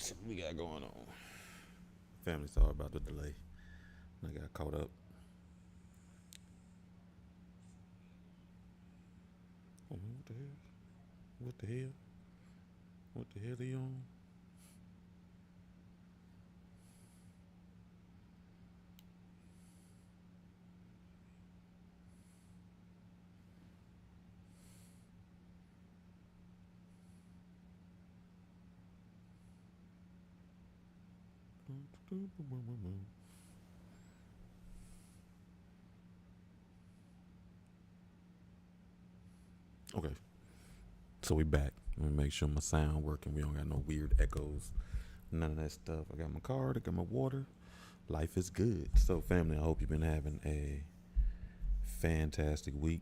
What we got going on? Family, sorry about the delay. I got caught up. Oh, what the hell? What the hell? What the hell are you on? Okay, so we back. Let me make sure my sound working. We don't got no weird echoes. None of that stuff. I got my card. I got my water. Life is good. So, family, I hope you've been having a fantastic week.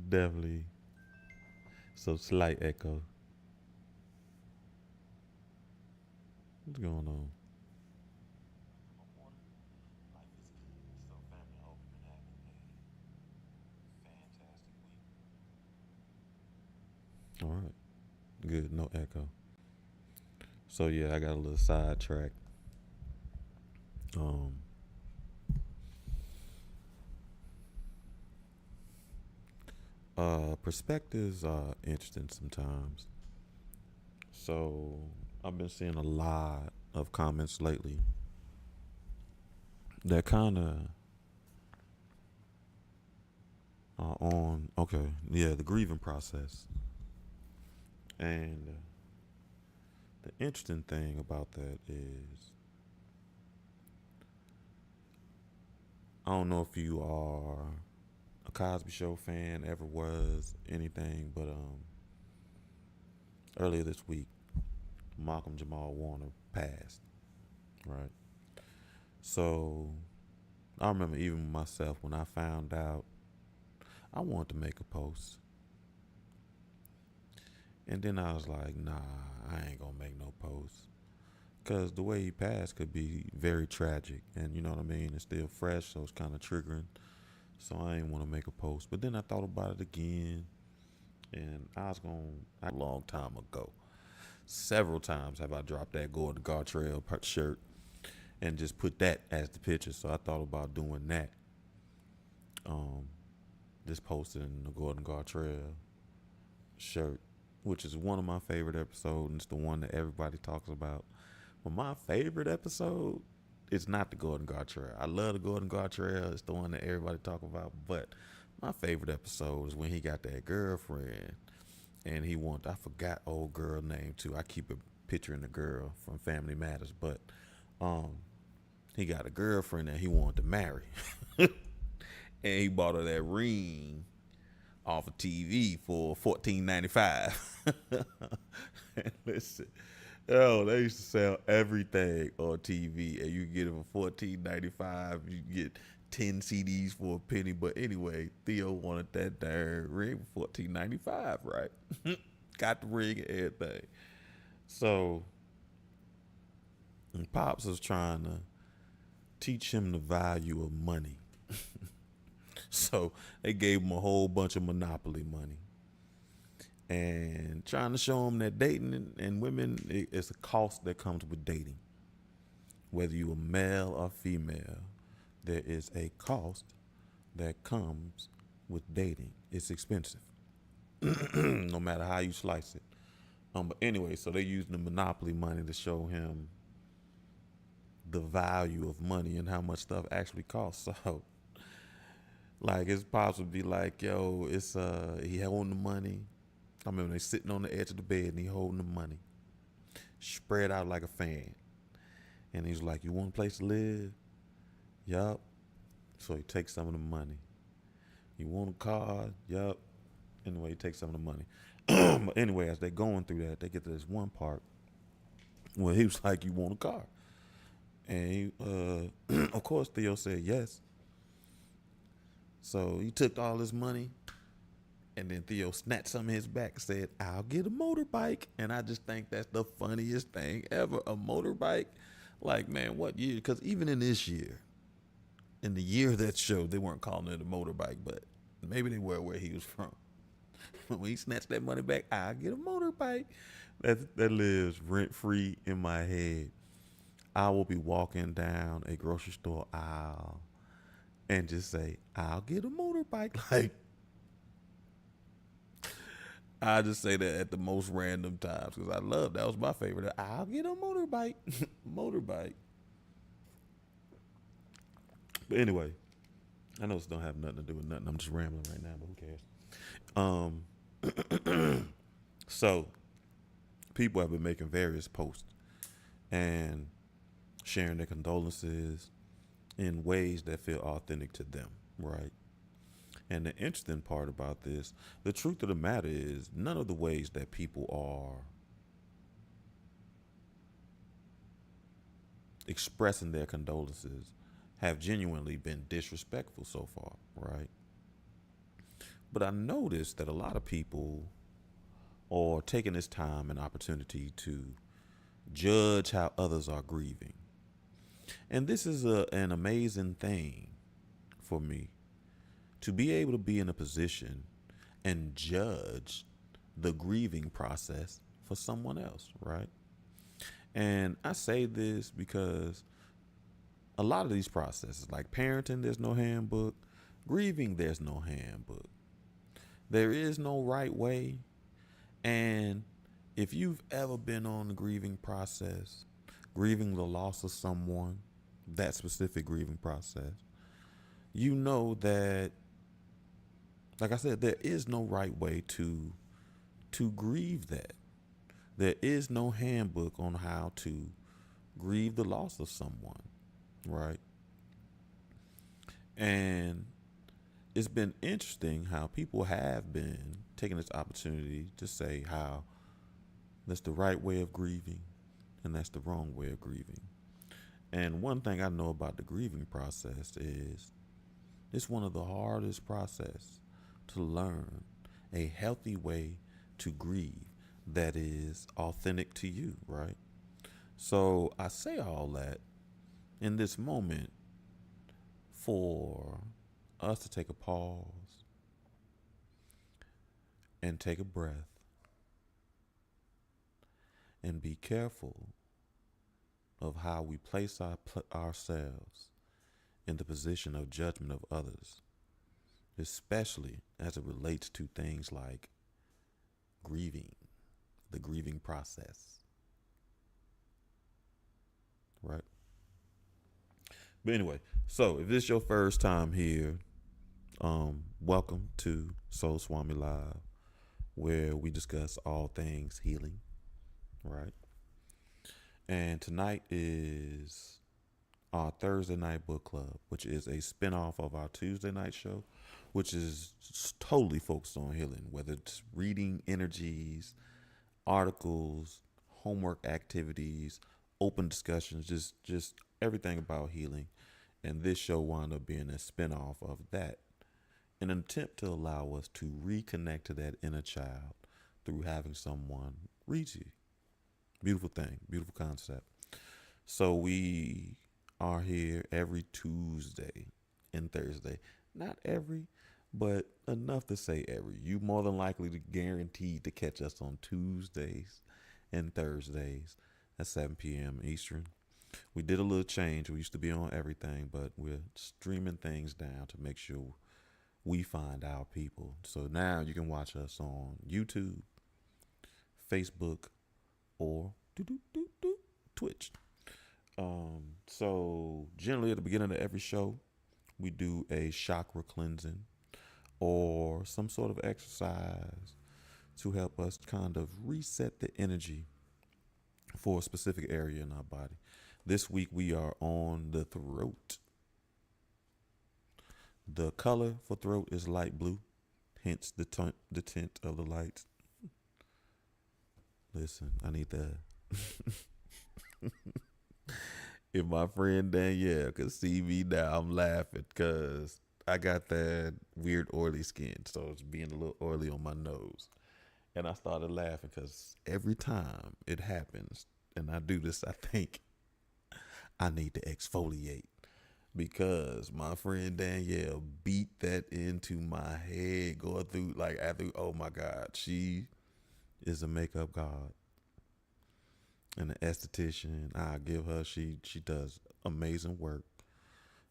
Definitely. So slight echo. What's going on? All right. Good. No echo. So yeah, I got a little sidetrack. Um, perspectives are interesting sometimes. So I've been seeing a lot of comments lately that kind of are on the grieving process, and the interesting thing about that is I don't know if you are a Cosby Show fan, ever was anything, but earlier this week, Malcolm Jamal Warner passed. Right. So I remember even myself when I found out, I wanted to make a post, and then I was like, nah, I ain't gonna make no post. Because the way he passed could be very tragic, and you know what I mean? It's still fresh, so it's kind of triggering. So I ain't want to make a post. But then I thought about it again, and I was going to, a long time ago. Several times have I dropped that Gordon Gartrell shirt and just put that as the picture. So I thought about doing that. Um, just posting the Gordon Gartrell shirt, which is one of my favorite episodes, and it's the one that everybody talks about. But my favorite episode is not the Gordon Gartrell. I love the Gordon Gartrell. It's the one that everybody talk about. But my favorite episode is when he got that girlfriend, and he want, I forgot old girl name too. I keep a picturing the girl from Family Matters, but um, he got a girlfriend that he wanted to marry, and he bought her that ring off of TV for $14.95. Listen, oh, they used to sell everything on TV, and you get it for $14.95. You get 10 CDs for a penny. But anyway, Theo wanted that darn ring for $14.95, right? Got the ring and everything. So and Pops was trying to teach him the value of money. So they gave him a whole bunch of Monopoly money and trying to show him that dating and women is a cost that comes with dating. Whether you're male or female, there is a cost that comes with dating. It's expensive, no matter how you slice it. But anyway, so they using the Monopoly money to show him the value of money and how much stuff actually costs. So, like, it's possible to be like, yo, it's he holding the money. I remember they sitting on the edge of the bed and he holding the money, spread out like a fan. And he's like, "You want a place to live?" Yup. So he takes some of the money. "You want a car?" Yup. Anyway, he takes some of the money. But anyway, as they're going through that, they get to this one part where he was like, "You want a car?" And he, of course, Theo said yes. So he took all his money, and then Theo snatched some in his back and said, "I'll get a motorbike." And I just think that's the funniest thing ever. A motorbike. Like, man, what year? Because even in this year, in the year of that show, they weren't calling it a motorbike, but maybe they were where he was from. When he snatched that money back, I'll get a motorbike. That lives rent free in my head. I will be walking down a grocery store aisle and just say, I'll get a motorbike. Like, I just say that at the most random times because I love that was my favorite. I'll get a motorbike. Motorbike. But anyway, I know this don't have nothing to do with nothing. I'm just rambling right now, but who cares? So people have been making various posts and sharing their condolences in ways that feel authentic to them, right? And the interesting part about this, the truth of the matter is, none of the ways that people are expressing their condolences have genuinely been disrespectful so far, right? But I noticed that a lot of people are taking this time and opportunity to judge how others are grieving. And this is an amazing thing for me to be able to be in a position and judge the grieving process for someone else, right? And I say this because a lot of these processes, like parenting, there's no handbook. Grieving, there's no handbook. There is no right way. And if you've ever been on the grieving process, grieving the loss of someone, that specific grieving process, you know that, like I said, there is no right way to grieve that. There is no handbook on how to grieve the loss of someone, right? And it's been interesting how people have been taking this opportunity to say how that's the right way of grieving and that's the wrong way of grieving. And one thing I know about the grieving process is it's one of the hardest process to learn a healthy way to grieve that is authentic to you, right? So I say all that in this moment for us to take a pause and take a breath and be careful of how we place ourselves in the position of judgment of others, especially as it relates to things like grieving, the grieving process, right? But anyway, so if this is your first time here, welcome to Soul Swami Live, where we discuss all things healing, right? And tonight is our Thursday night book club, which is a spinoff of our Tuesday night show, which is totally focused on healing, whether it's reading energies, articles, homework activities, open discussions, just everything about healing. And this show wound up being a spinoff of that in an attempt to allow us to reconnect to that inner child through having someone read you. Beautiful thing, beautiful concept. So we are here every Tuesday and Thursday. Not every, but enough to say every. You more than likely to guaranteed to catch us on Tuesdays and Thursdays at 7 p.m. Eastern. We did a little change. We used to be on everything, but we're streaming things down to make sure we find our people. So now you can watch us on YouTube, Facebook, or Twitch. So generally at the beginning of every show, we do a chakra cleansing or some sort of exercise to help us kind of reset the energy for a specific area in our body. This week we are on the throat. The color for throat is light blue, hence the tint of the lights. Listen, I need that. If my friend Danielle could see me now, I'm laughing because I got that weird oily skin, so it's being a little oily on my nose. And I started laughing because every time it happens, and I do this, I think I need to exfoliate. because my friend Danielle beat that into my head going through like after. Oh my God, she is a makeup god and an esthetician. I give her, she does amazing work.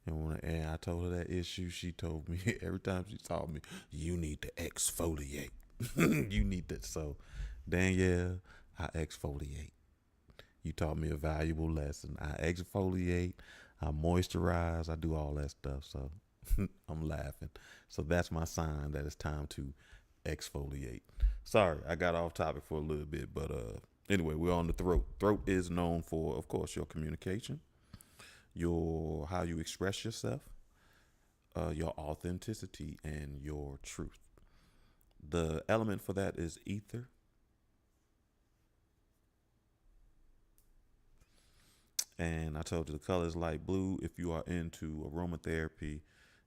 And I told her that issue, she told me every time she saw me, you need to exfoliate. You need to. So, Danielle, I exfoliate. You taught me a valuable lesson. I exfoliate, I moisturize, I do all that stuff. So, I'm laughing. So that's my sign that it's time to exfoliate. Sorry, I got off topic for a little bit, but anyway, we're on the throat. Throat is known for, of course, your communication, your how you express yourself, your authenticity, and your truth. The element for that is ether. And I told you the color is light blue. If you are into aromatherapy,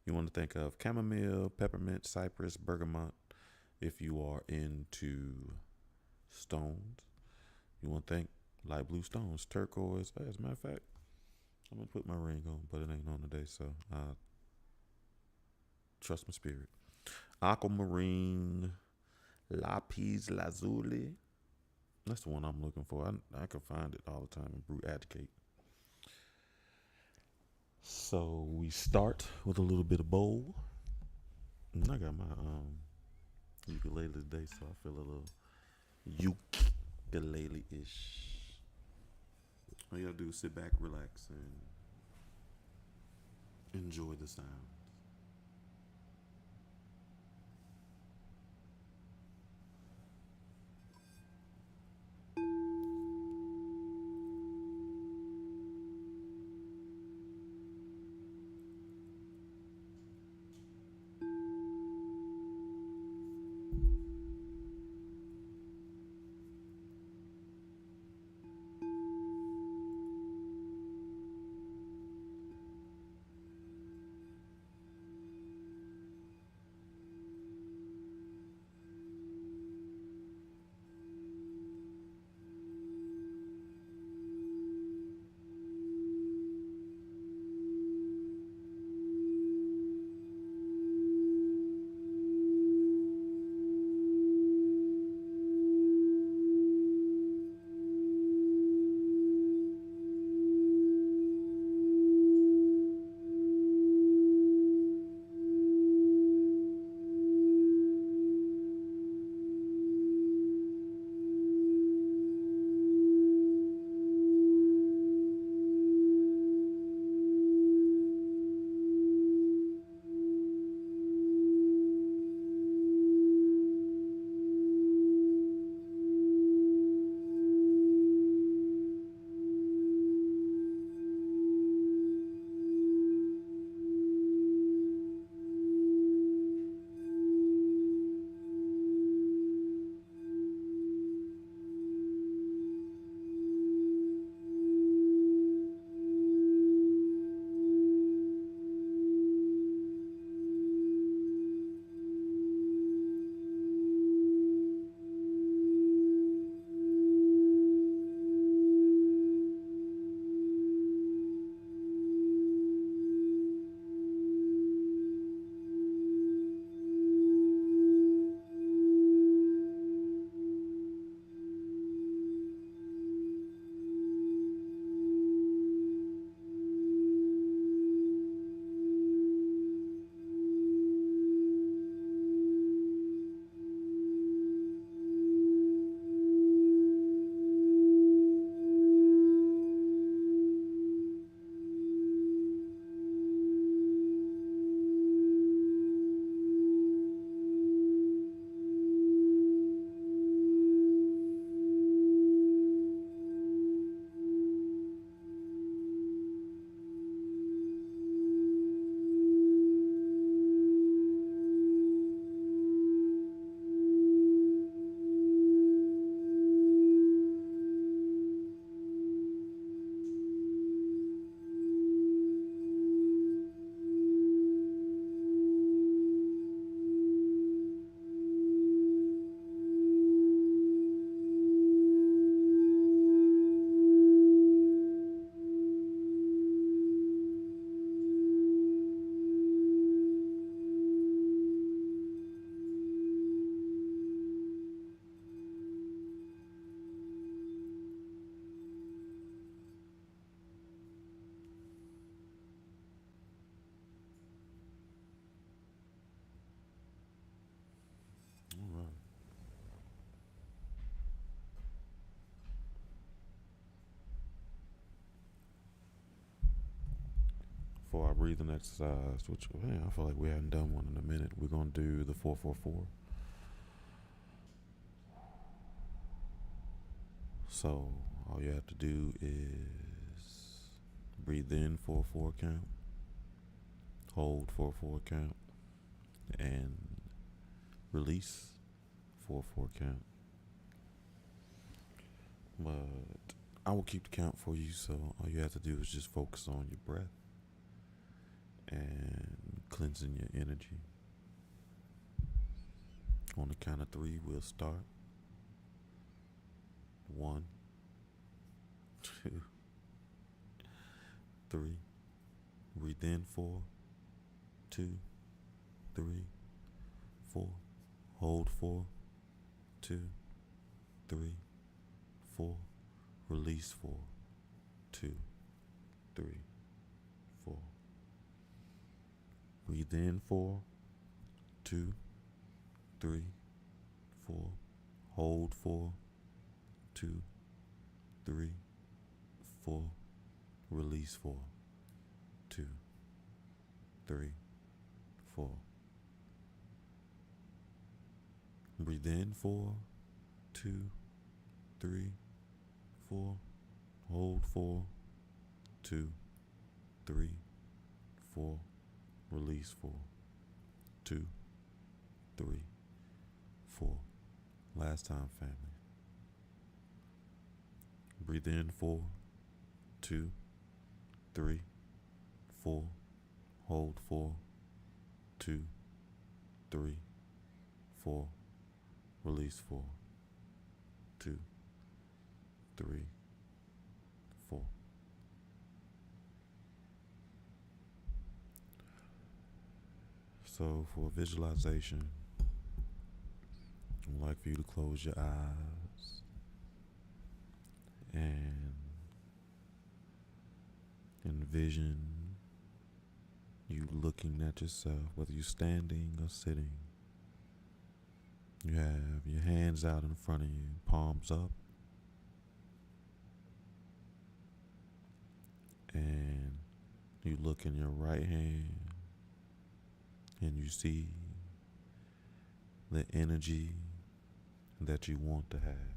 you want to think of chamomile, peppermint, cypress, bergamot. If you are into stones, you want to think light blue stones, turquoise. As a matter of fact, I'm going to put my ring on, but it ain't on today, so trust my spirit. Aquamarine, lapis lazuli. That's the one I'm looking for. I can find it all the time in Brew Advocate. So we start with a little bit of bowl. And I got my ukulele today, so I feel a little ukulele-ish. All you gotta do is sit back, relax, and enjoy the sound. for our breathing exercise, which man, I feel like we haven't done one in a minute, we're gonna do the 444. So all you have to do is breathe in for a 4 count, hold for a 4 count, and release for a 4 count. But I will keep the count for you, so all you have to do is just focus on your breath and cleansing your energy. On the count of 3, we'll start. 1, 2, 3. Breathe in 4, 2, 3, 4. Hold 4, 2, 3, 4. Release 4, 2, 3, 4. Breathe in 4, 2, 3, 4. Hold 4, 2, 3, 4. Release 4, 2, 3, 4. Breathe in 4, 2, 3, 4. Hold 4, 2, 3, 4. Release 4, 2, 3, 4. Last time, family. Breathe in 4, 2, 3, 4. Hold 4, 2, 3, 4. Release 4, 2, 3, 4. So for visualization, I'd like for you to close your eyes and envision you looking at yourself, whether you're standing or sitting. You have your hands out in front of you, palms up, and you look in your right hand and you see the energy that you want to have.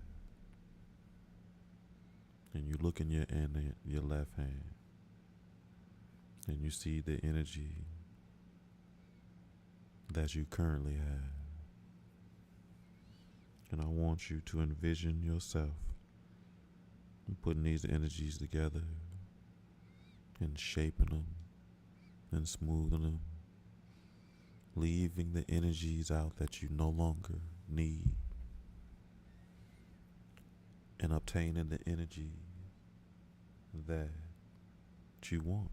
And you look in your left hand and you see the energy that you currently have. And I want you to envision yourself putting these energies together and shaping them and smoothing them, leaving the energies out that you no longer need, and obtaining the energy that you want.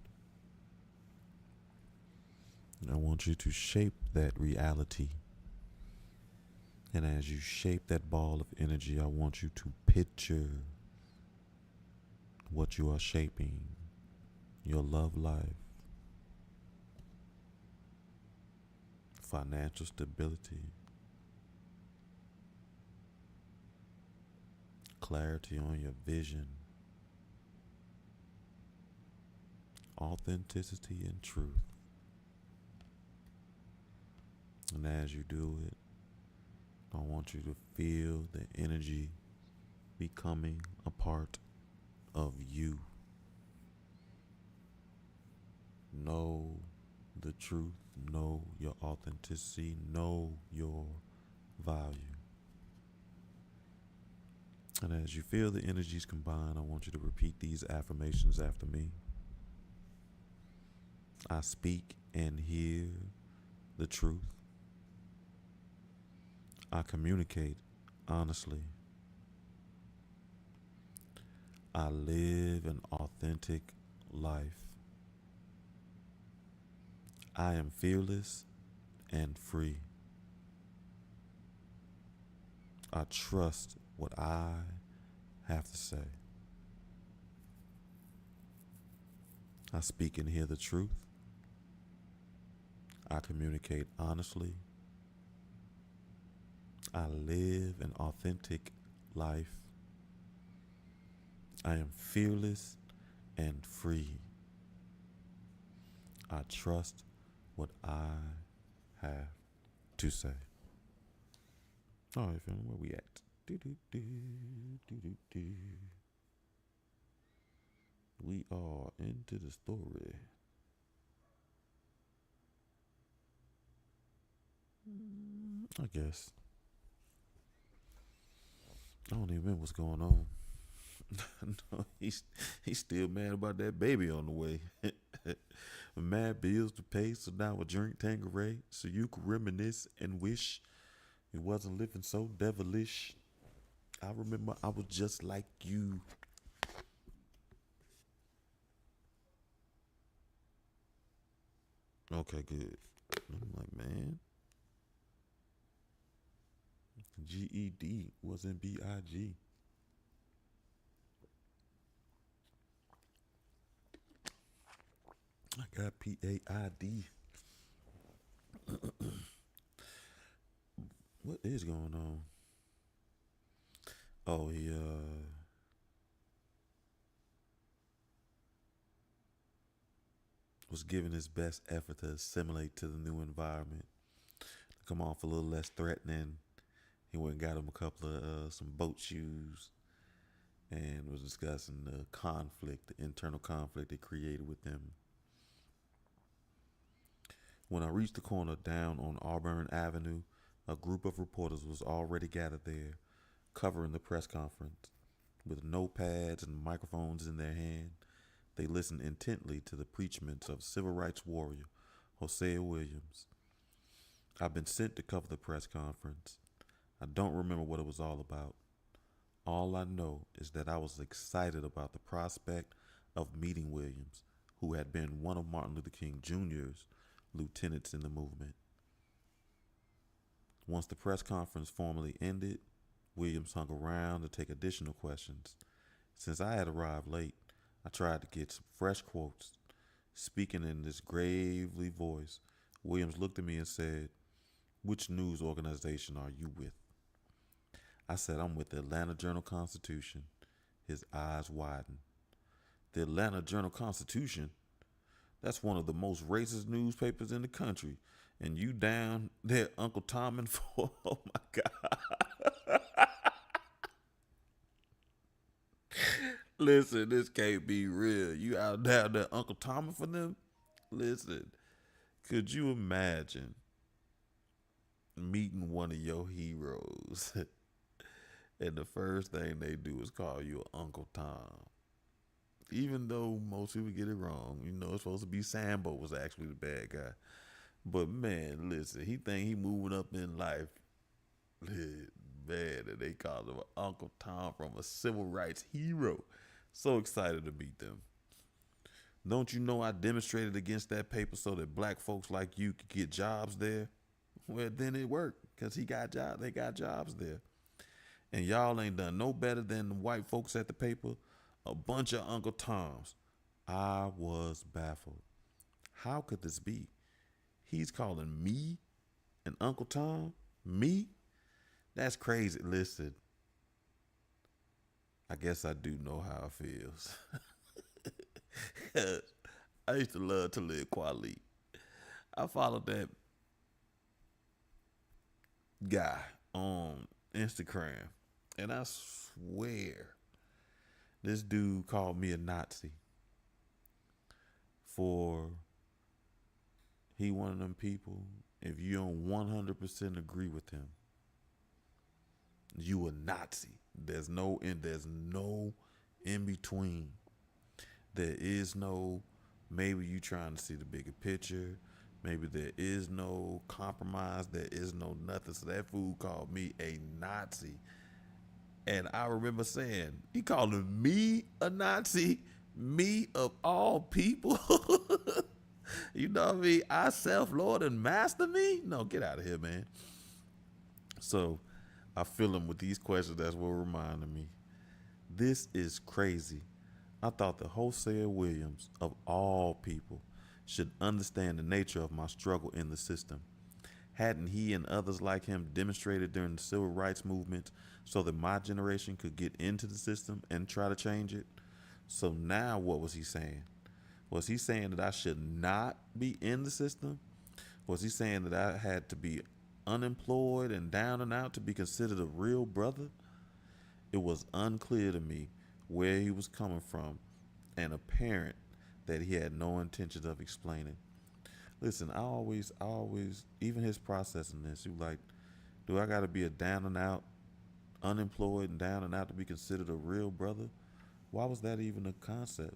And I want you to shape that reality. And as you shape that ball of energy, I want you to picture what you are shaping, your love life, financial stability, clarity on your vision, authenticity and truth. And as you do it, I want you to feel the energy becoming a part of you. Know the truth, know your authenticity, know your value. And as you feel the energies combine, I want you to repeat these affirmations after me. I speak and hear the truth. I communicate honestly. I live an authentic life. I am fearless and free. I trust what I have to say. I speak and hear the truth. I communicate honestly. I live an authentic life. I am fearless and free. I trust what I have to say. All right, family, where we at? Do, do, do, do, do, do. We are into the story. I guess. I don't even remember what's going on. No, he's still mad about that baby on the way. Mad bills to pay, so now I drink Tanqueray so you could reminisce and wish it wasn't living so devilish. I remember I was just like you. Okay, good. I'm like, man, GED wasn't BIG. I got PAID. What is going on? Oh, he was giving his best effort to assimilate to the new environment. Come off a little less threatening. He went and got him a couple of some boat shoes and was discussing the conflict, the internal conflict it created with them. When I reached the corner down on Auburn Avenue, a group of reporters was already gathered there, covering the press conference. With notepads and microphones in their hand, they listened intently to the preachments of civil rights warrior Hosea Williams. I've been sent to cover the press conference. I don't remember what it was all about. All I know is that I was excited about the prospect of meeting Williams, who had been one of Martin Luther King Jr.'s lieutenants in the movement. Once the press conference formally ended, Williams hung around to take additional questions. Since I had arrived late, I tried to get some fresh quotes. Speaking in this gravely voice, Williams looked at me and said, "Which news organization are you with?" I said, "I'm with the Atlanta Journal-Constitution." His eyes widened. "The Atlanta Journal-Constitution? That's one of the most racist newspapers in the country. And you down there, Uncle Tom and for, oh my God." Listen, this can't be real. You out down there, Uncle Tom for them? Listen, could you imagine meeting one of your heroes and the first thing they do is call you Uncle Tom? Even though most people get it wrong, it's supposed to be Sambo was actually the bad guy. But man, listen, he think he moving up in life. Man, and they call him Uncle Tom from a civil rights hero. So excited to meet them. Don't you know I demonstrated against that paper so that black folks like you could get jobs there? Well, then it worked because he got jobs. They got jobs there. And y'all ain't done no better than the white folks at the paper. A bunch of Uncle Toms. I was baffled. How could this be? He's calling me an Uncle Tom? Me? That's crazy. Listen, I guess I do know how it feels. I used to love to live Kweli. I followed that guy on Instagram, and I swear this dude called me a Nazi for he one of them people. If you don't 100% agree with him, you a Nazi. There's no in between. There is no maybe you trying to see the bigger picture. Maybe there is no compromise. There is no nothing. So that fool called me a Nazi. And I remember saying, he calling me a Nazi, me of all people. You know what I mean? I self-lord and master me? No, get out of here, man. So I feel him with these questions. That's what reminded me. This is crazy. I thought that Hosea Williams, of all people, should understand the nature of my struggle in the system. Hadn't he and others like him demonstrated during the civil rights movement so that my generation could get into the system and try to change it? So now what was he saying? Was he saying that I should not be in the system? Was he saying that I had to be unemployed and down and out to be considered a real brother? It was unclear to me where he was coming from and apparent that he had no intention of explaining. Listen, I always, even his processing this, he was like, do I got to be a down and out, unemployed and down and out to be considered a real brother? Why was that even a concept?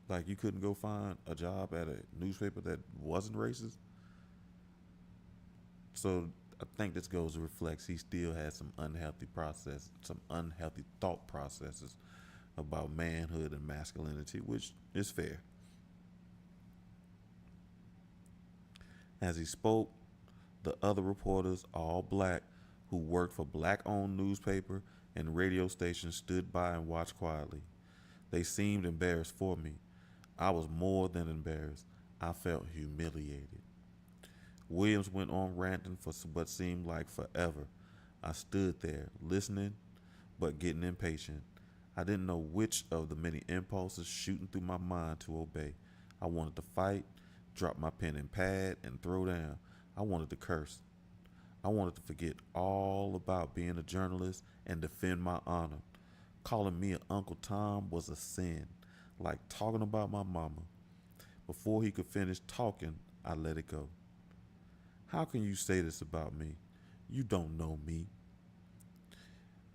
Like, you couldn't go find a job at a newspaper that wasn't racist? So I think this goes to reflects he still has some unhealthy process, some unhealthy thought processes about manhood and masculinity, which is fair. As he spoke, the other reporters, all black, who worked for black owned newspaper and radio stations, stood by and watched quietly. They seemed embarrassed for me. I was more than embarrassed. I felt humiliated. Williams went on ranting for what seemed like forever. I stood there, listening, but getting impatient. I didn't know which of the many impulses shooting through my mind to obey. I wanted to fight, drop my pen and pad, and throw down. I wanted to curse. I wanted to forget all about being a journalist and defend my honor. Calling me an Uncle Tom was a sin, like talking about my mama. Before he could finish talking, I let it go. How can you say this about me? You don't know me.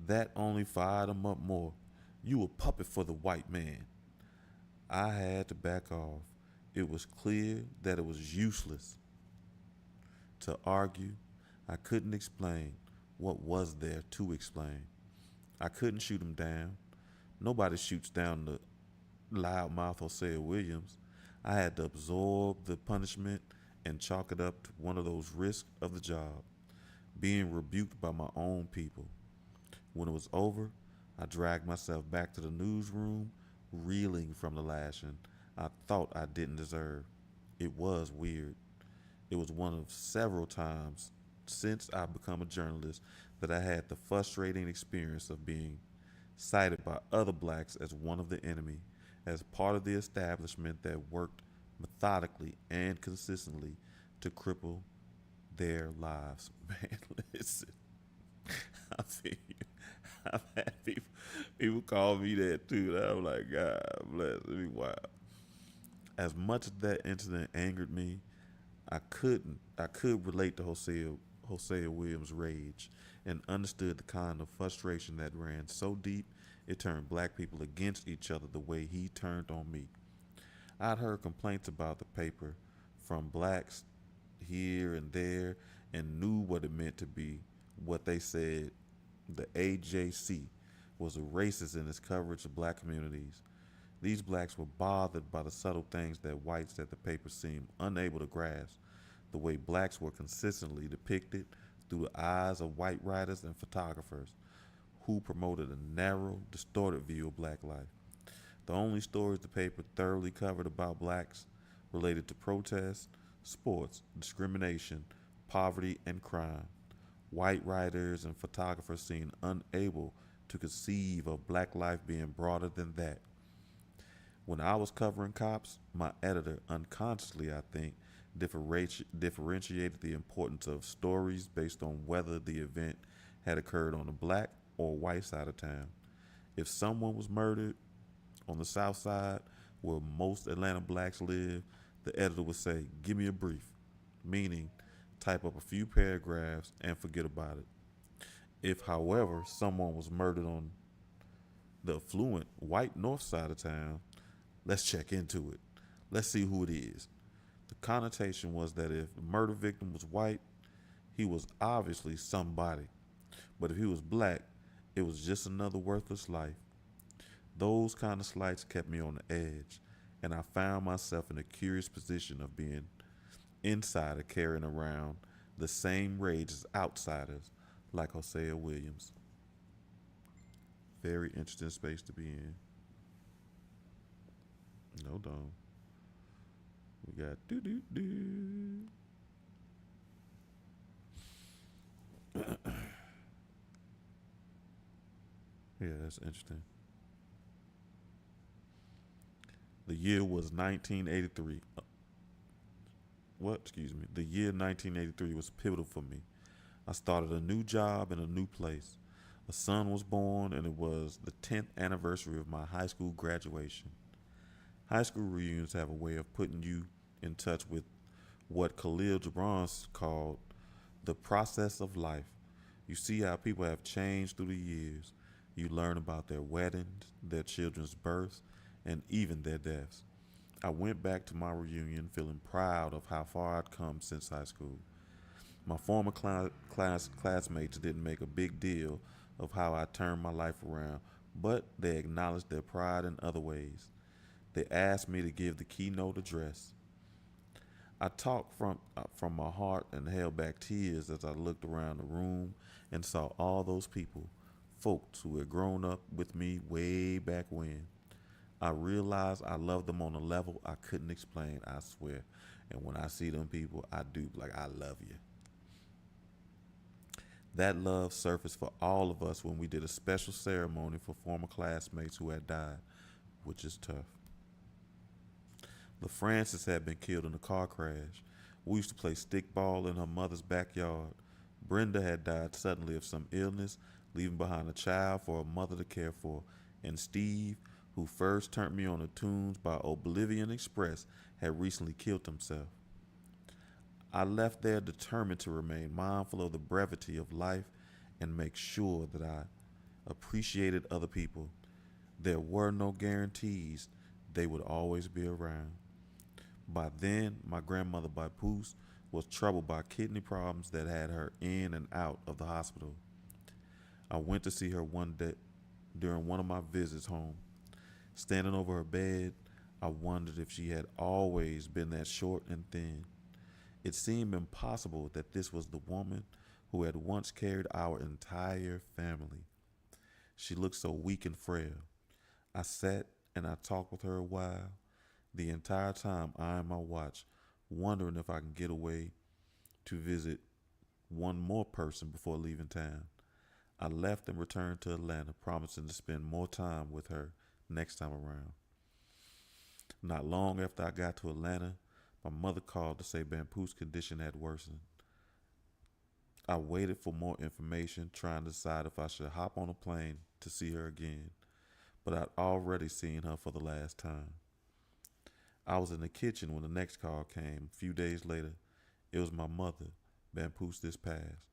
That only fired him up more. You a puppet for the white man. I had to back off. It was clear that it was useless to argue. I couldn't explain. What was there to explain? I couldn't shoot him down. Nobody shoots down the loudmouth Hosea Williams. I had to absorb the punishment and chalk it up to one of those risks of the job, being rebuked by my own people. When it was over, I dragged myself back to the newsroom, reeling from the lashing I thought I didn't deserve. It was weird. It was one of several times since I become a journalist that I had the frustrating experience of being cited by other blacks as one of the enemy, as part of the establishment that worked methodically and consistently to cripple their lives. Man, listen, I feel you. I've had people call me that too. And I'm like, God bless. It be wild. As much as that incident angered me, I could relate to Hosea Williams' rage and understood the kind of frustration that ran so deep it turned black people against each other the way he turned on me. I'd heard complaints about the paper from blacks here and there and knew what it meant to be what they said the AJC was a racist in its coverage of black communities. These blacks were bothered by the subtle things that whites at the paper seemed unable to grasp, the way blacks were consistently depicted through the eyes of white writers and photographers who promoted a narrow, distorted view of black life. The only stories the paper thoroughly covered about blacks related to protests, sports, discrimination, poverty, and crime. White writers and photographers seemed unable to conceive of black life being broader than that. When I was covering cops, my editor, unconsciously I think, differentiated the importance of stories based on whether the event had occurred on the black or white side of town. If someone was murdered on the south side, where most Atlanta blacks live, the editor would say, give me a brief, meaning type up a few paragraphs and forget about it. If, however, someone was murdered on the affluent white north side of town, let's check into it. Let's see who it is. The connotation was that if the murder victim was white, he was obviously somebody. But if he was black, it was just another worthless life. Those kind of slights kept me on the edge, and I found myself in a curious position of being insider carrying around the same rage as outsiders, like Hosea Williams. Very interesting space to be in. No, don't. We got do do do. Yeah, that's interesting. The year was 1983. What? Excuse me. The year 1983 was pivotal for me. I started a new job in a new place. A son was born, and it was the 10th anniversary of my high school graduation. High school reunions have a way of putting you in touch with what Khalil Gibran called the process of life. You see how people have changed through the years. You learn about their weddings, their children's births, and even their deaths. I went back to my reunion feeling proud of how far I'd come since high school. My former classmates didn't make a big deal of how I turned my life around, but they acknowledged their pride in other ways. They asked me to give the keynote address. I talked from my heart and held back tears as I looked around the room and saw all those people, folks who had grown up with me way back when. I realized I loved them on a level I couldn't explain, I swear. And when I see them people, I do like, I love you. That love surfaced for all of us when we did a special ceremony for former classmates who had died, which is tough. LaFrancis had been killed in a car crash. We used to play stickball in her mother's backyard. Brenda had died suddenly of some illness, leaving behind a child for a mother to care for. And Steve, who first turned me on to tunes by Oblivion Express, had recently killed himself. I left there determined to remain mindful of the brevity of life and make sure that I appreciated other people. There were no guarantees they would always be around. By then, my grandmother Papoose was troubled by kidney problems that had her in and out of the hospital. I went to see her one day during one of my visits home. Standing over her bed, I wondered if she had always been that short and thin. It seemed impossible that this was the woman who had once carried our entire family. She looked so weak and frail. I sat and I talked with her a while, the entire time eyeing my watch, wondering if I can get away to visit one more person before leaving town. I left and returned to Atlanta, promising to spend more time with her next time around. Not long after I got to Atlanta, my mother called to say Bampoos's condition had worsened. I waited for more information, trying to decide if I should hop on a plane to see her again, but I'd already seen her for the last time. I was in the kitchen when the next call came. A few days later, it was my mother. Bampoos this passed.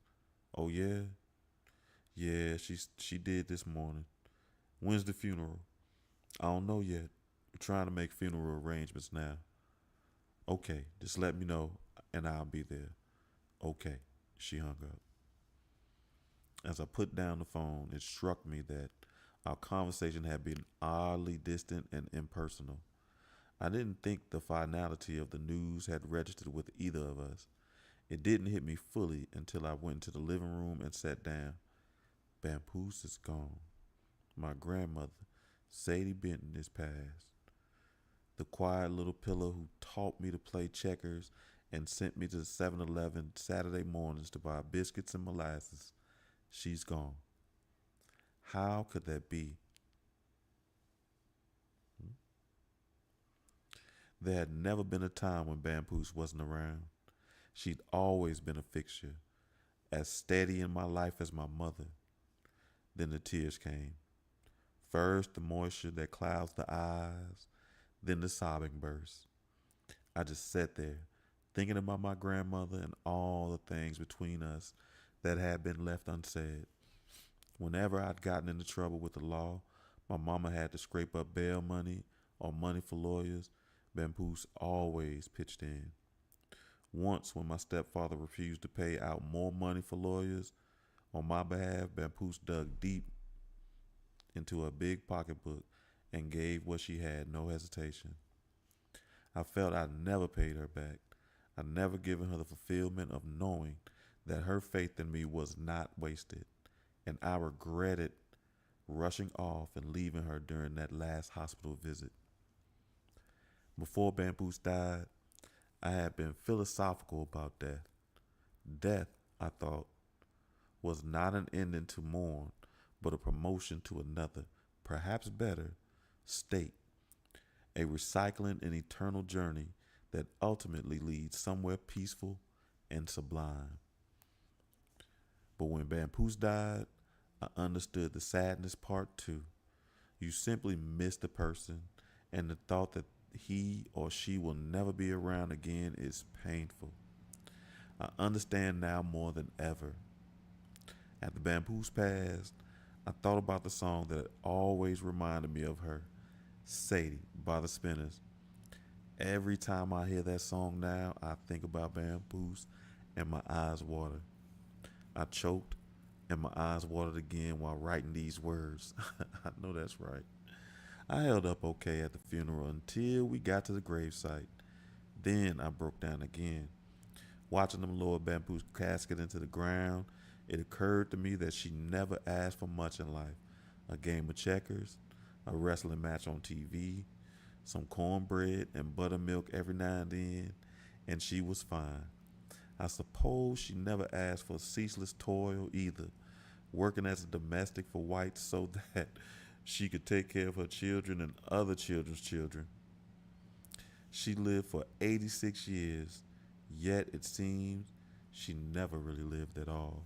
Oh yeah? Yeah, she did this morning. When's the funeral? I don't know yet. We're trying to make funeral arrangements now. Okay, just let me know and I'll be there. Okay, she hung up. As I put down the phone, it struck me that our conversation had been oddly distant and impersonal. I didn't think the finality of the news had registered with either of us. It didn't hit me fully until I went into the living room and sat down. Bampoos is gone. My grandmother, Sadie Benton, is passed. The quiet little pillar who taught me to play checkers and sent me to the 7-Eleven Saturday mornings to buy biscuits and molasses. She's gone. How could that be? There had never been a time when Bampoos wasn't around. She'd always been a fixture, as steady in my life as my mother. Then the tears came. First, the moisture that clouds the eyes, then the sobbing burst. I just sat there, thinking about my grandmother and all the things between us that had been left unsaid. Whenever I'd gotten into trouble with the law, my mama had to scrape up bail money or money for lawyers. Bampoos always pitched in. Once, when my stepfather refused to pay out more money for lawyers on my behalf, Bampoos dug deep into her big pocketbook and gave what she had, no hesitation. I felt I'd never paid her back. I'd never given her the fulfillment of knowing that her faith in me was not wasted, and I regretted rushing off and leaving her during that last hospital visit. Before Bampoos died, I had been philosophical about death. Death, I thought, was not an ending to mourn, but a promotion to another, perhaps better, state. a recycling and eternal journey that ultimately leads somewhere peaceful and sublime. But when Bampoos died, I understood the sadness part too. You simply miss the person, and the thought that he or she will never be around again is painful. I understand now more than ever. After Bampoos passed, I thought about the song that always reminded me of her, Sadie by the Spinners. Every time I hear that song now, I think about Bampoos and my eyes water. I choked and my eyes watered again while writing these words. I know that's right. I held up okay at the funeral until we got to the gravesite. Then I broke down again. Watching them lower Bamboo's casket into the ground, it occurred to me that she never asked for much in life. A game of checkers, a wrestling match on TV, some cornbread and buttermilk every now and then, and she was fine. I suppose she never asked for ceaseless toil either, working as a domestic for whites so that she could take care of her children and other children's children. She lived for 86 years, yet it seems she never really lived at all.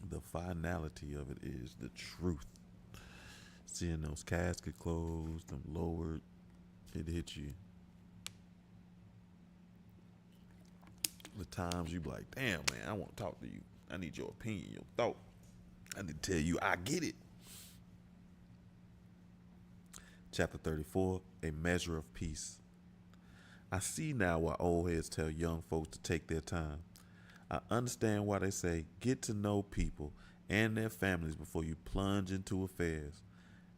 The finality of it is the truth. Seeing those caskets closed, them lowered, it hits you. The times you be like, damn man, I want to talk to you. I need your opinion, your thought. I need to tell you I get it. Chapter 34, A Measure of Peace. I see now why old heads tell young folks to take their time. I understand why they say get to know people and their families before you plunge into affairs.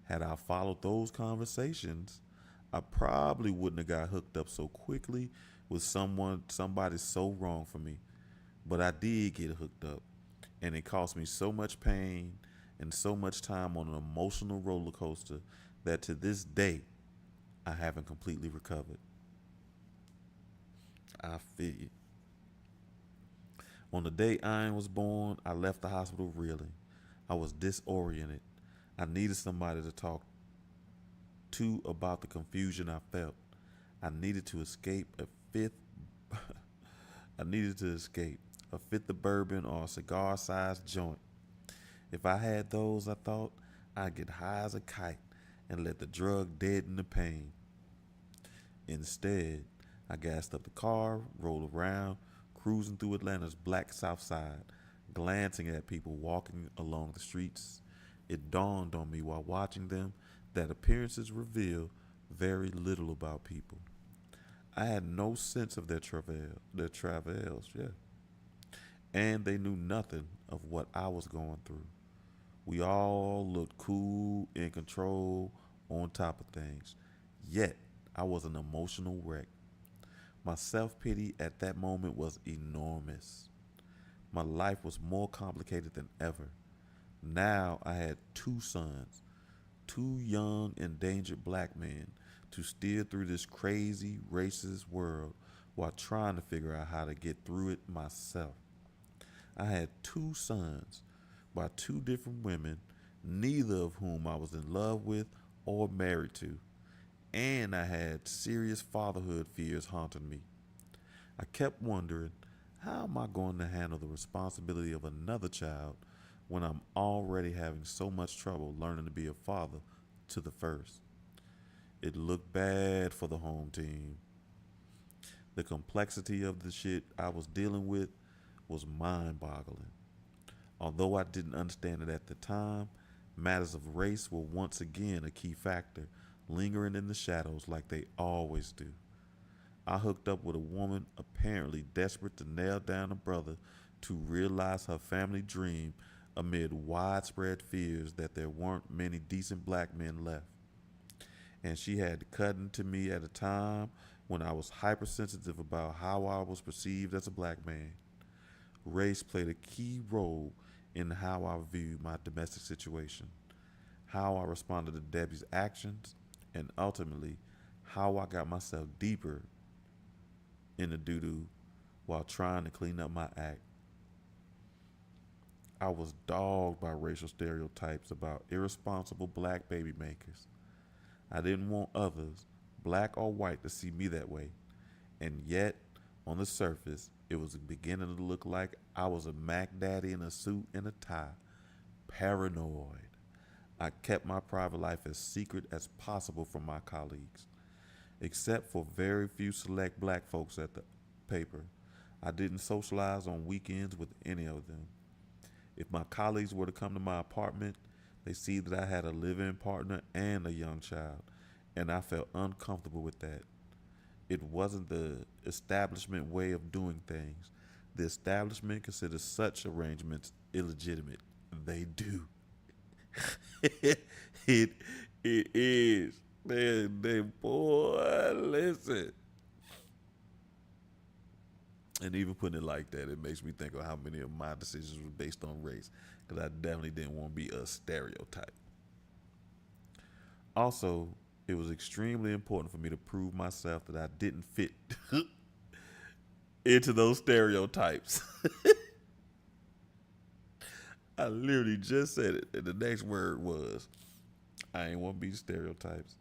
Had I followed those conversations, I probably wouldn't have got hooked up so quickly with somebody so wrong for me. But I did get hooked up, and it cost me so much pain and so much time on an emotional roller coaster that to this day I haven't completely recovered. I feel you. On the day Ian was born, I left the hospital reeling. I was disoriented. I needed somebody to talk to about the confusion I felt. I needed to escape a fifth. I needed to escape a fifth of bourbon or a cigar-sized joint. If I had those, I thought I'd get high as a kite and let the drug deaden the pain. Instead, I gassed up the car, rolled around, cruising through Atlanta's black South Side, glancing at people walking along the streets. It dawned on me while watching them that appearances reveal very little about people. I had no sense of their travails, yeah. And they knew nothing of what I was going through. We all looked cool, in control, on top of things. Yet, I was an emotional wreck. My self-pity at that moment was enormous. My life was more complicated than ever. Now I had two sons, two young, endangered black men to steer through this crazy, racist world while trying to figure out how to get through it myself. I had two sons by two different women, neither of whom I was in love with or married to, and I had serious fatherhood fears haunting me. I kept wondering, how am I going to handle the responsibility of another child when I'm already having so much trouble learning to be a father to the first? It looked bad for the home team. The complexity of the shit I was dealing with was mind-boggling. Although I didn't understand it at the time, matters of race were once again a key factor, lingering in the shadows like they always do. I hooked up with a woman apparently desperate to nail down a brother to realize her family dream amid widespread fears that there weren't many decent black men left. And she had cut into me at a time when I was hypersensitive about how I was perceived as a black man. Race played a key role in how I viewed my domestic situation, how I responded to Debbie's actions, and ultimately how I got myself deeper in the doo-doo while trying to clean up my act. I was dogged by racial stereotypes about irresponsible black baby makers. I didn't want others, black or white, to see me that way. And yet, on the surface, it was beginning to look like I was a Mac Daddy in a suit and a tie. Paranoid. I kept my private life as secret as possible from my colleagues. Except for very few select black folks at the paper, I didn't socialize on weekends with any of them. If my colleagues were to come to my apartment, they see that I had a living partner and a young child, and I felt uncomfortable with that. It wasn't the establishment way of doing things. The establishment considers such arrangements illegitimate. They do. it it is. Boy, listen. And even putting it like that, it makes me think of how many of my decisions were based on race, because I definitely didn't want to be a stereotype. Also, it was extremely important for me to prove myself that I didn't fit into those stereotypes. I literally just said it, and the next word was, I ain't want to be stereotypes.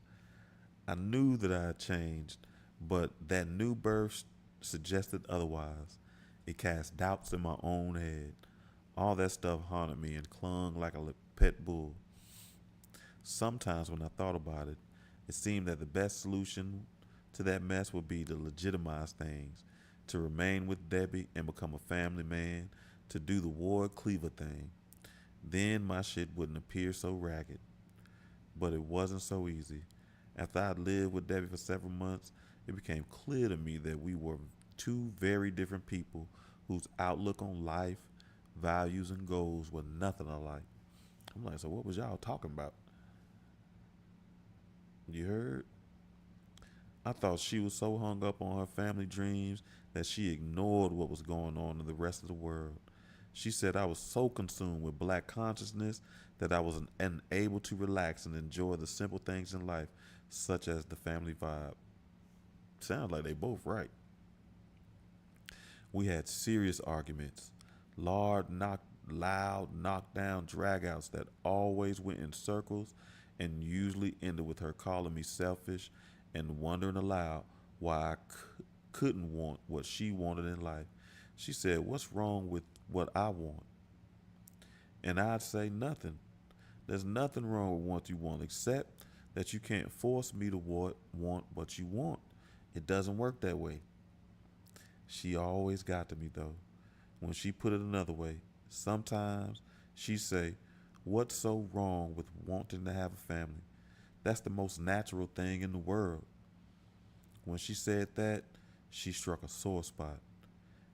I knew that I had changed, but that new birth suggested otherwise. It cast doubts in my own head. All that stuff haunted me and clung like a pet bull. Sometimes when I thought about it, it seemed that the best solution to that mess would be to legitimize things, to remain with Debbie and become a family man, to do the Ward Cleaver thing. Then my shit wouldn't appear so ragged. But it wasn't so easy. After I'd lived with Debbie for several months, it became clear to me that we were two very different people whose outlook on life, values, and goals were nothing alike. I'm like, so what was y'all talking about? You heard? I thought she was so hung up on her family dreams that she ignored what was going on in the rest of the world. She said I was so consumed with black consciousness that I was unable to relax and enjoy the simple things in life, such as the family vibe. Sounds like they both right. We had serious arguments, loud knockdown dragouts that always went in circles and usually ended with her calling me selfish and wondering aloud why couldn't want what she wanted in life. She said, "What's wrong with what I want?" And I'd say, "Nothing. There's nothing wrong with what you want, except that you can't force me to want what you want. It doesn't work that way." She always got to me, though. When she put it another way, sometimes she say, "What's so wrong with wanting to have a family? That's the most natural thing in the world." When she said that, she struck a sore spot.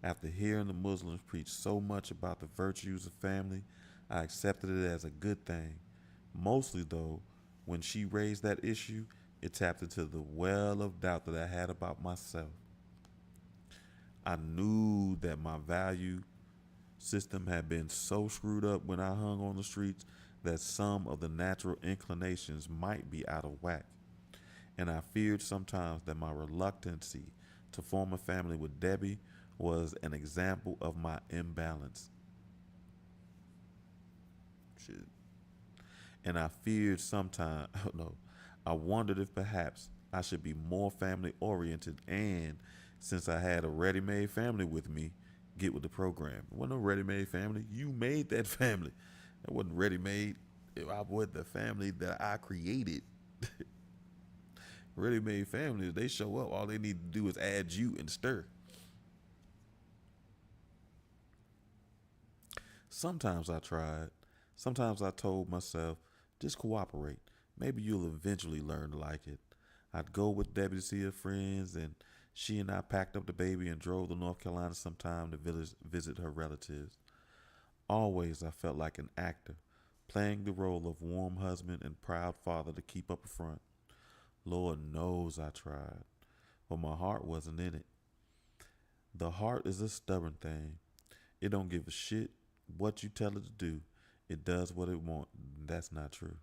After hearing the Muslims preach so much about the virtues of family, I accepted it as a good thing. Mostly, though, when she raised that issue, it tapped into the well of doubt that I had about myself. I knew that my value system had been so screwed up when I hung on the streets that some of the natural inclinations might be out of whack. And I feared sometimes that my reluctancy to form a family with Debbie was an example of my imbalance. Shit. And I feared sometimes, no, I wondered if perhaps I should be more family oriented and, since I had a ready made family with me, get with the program. It wasn't a ready made family. You made that family. It wasn't ready made. I was the family that I created. Ready made families, they show up. All they need to do is add you and stir. Sometimes I tried. Sometimes I told myself, just cooperate. Maybe you'll eventually learn to like it. I'd go with Debbie to see her friends, and she and I packed up the baby and drove to North Carolina sometime to visit her relatives. Always I felt like an actor, playing the role of warm husband and proud father to keep up a front. Lord knows I tried, but my heart wasn't in it. The heart is a stubborn thing. It don't give a shit what you tell it to do. It does what it wants. That's not true.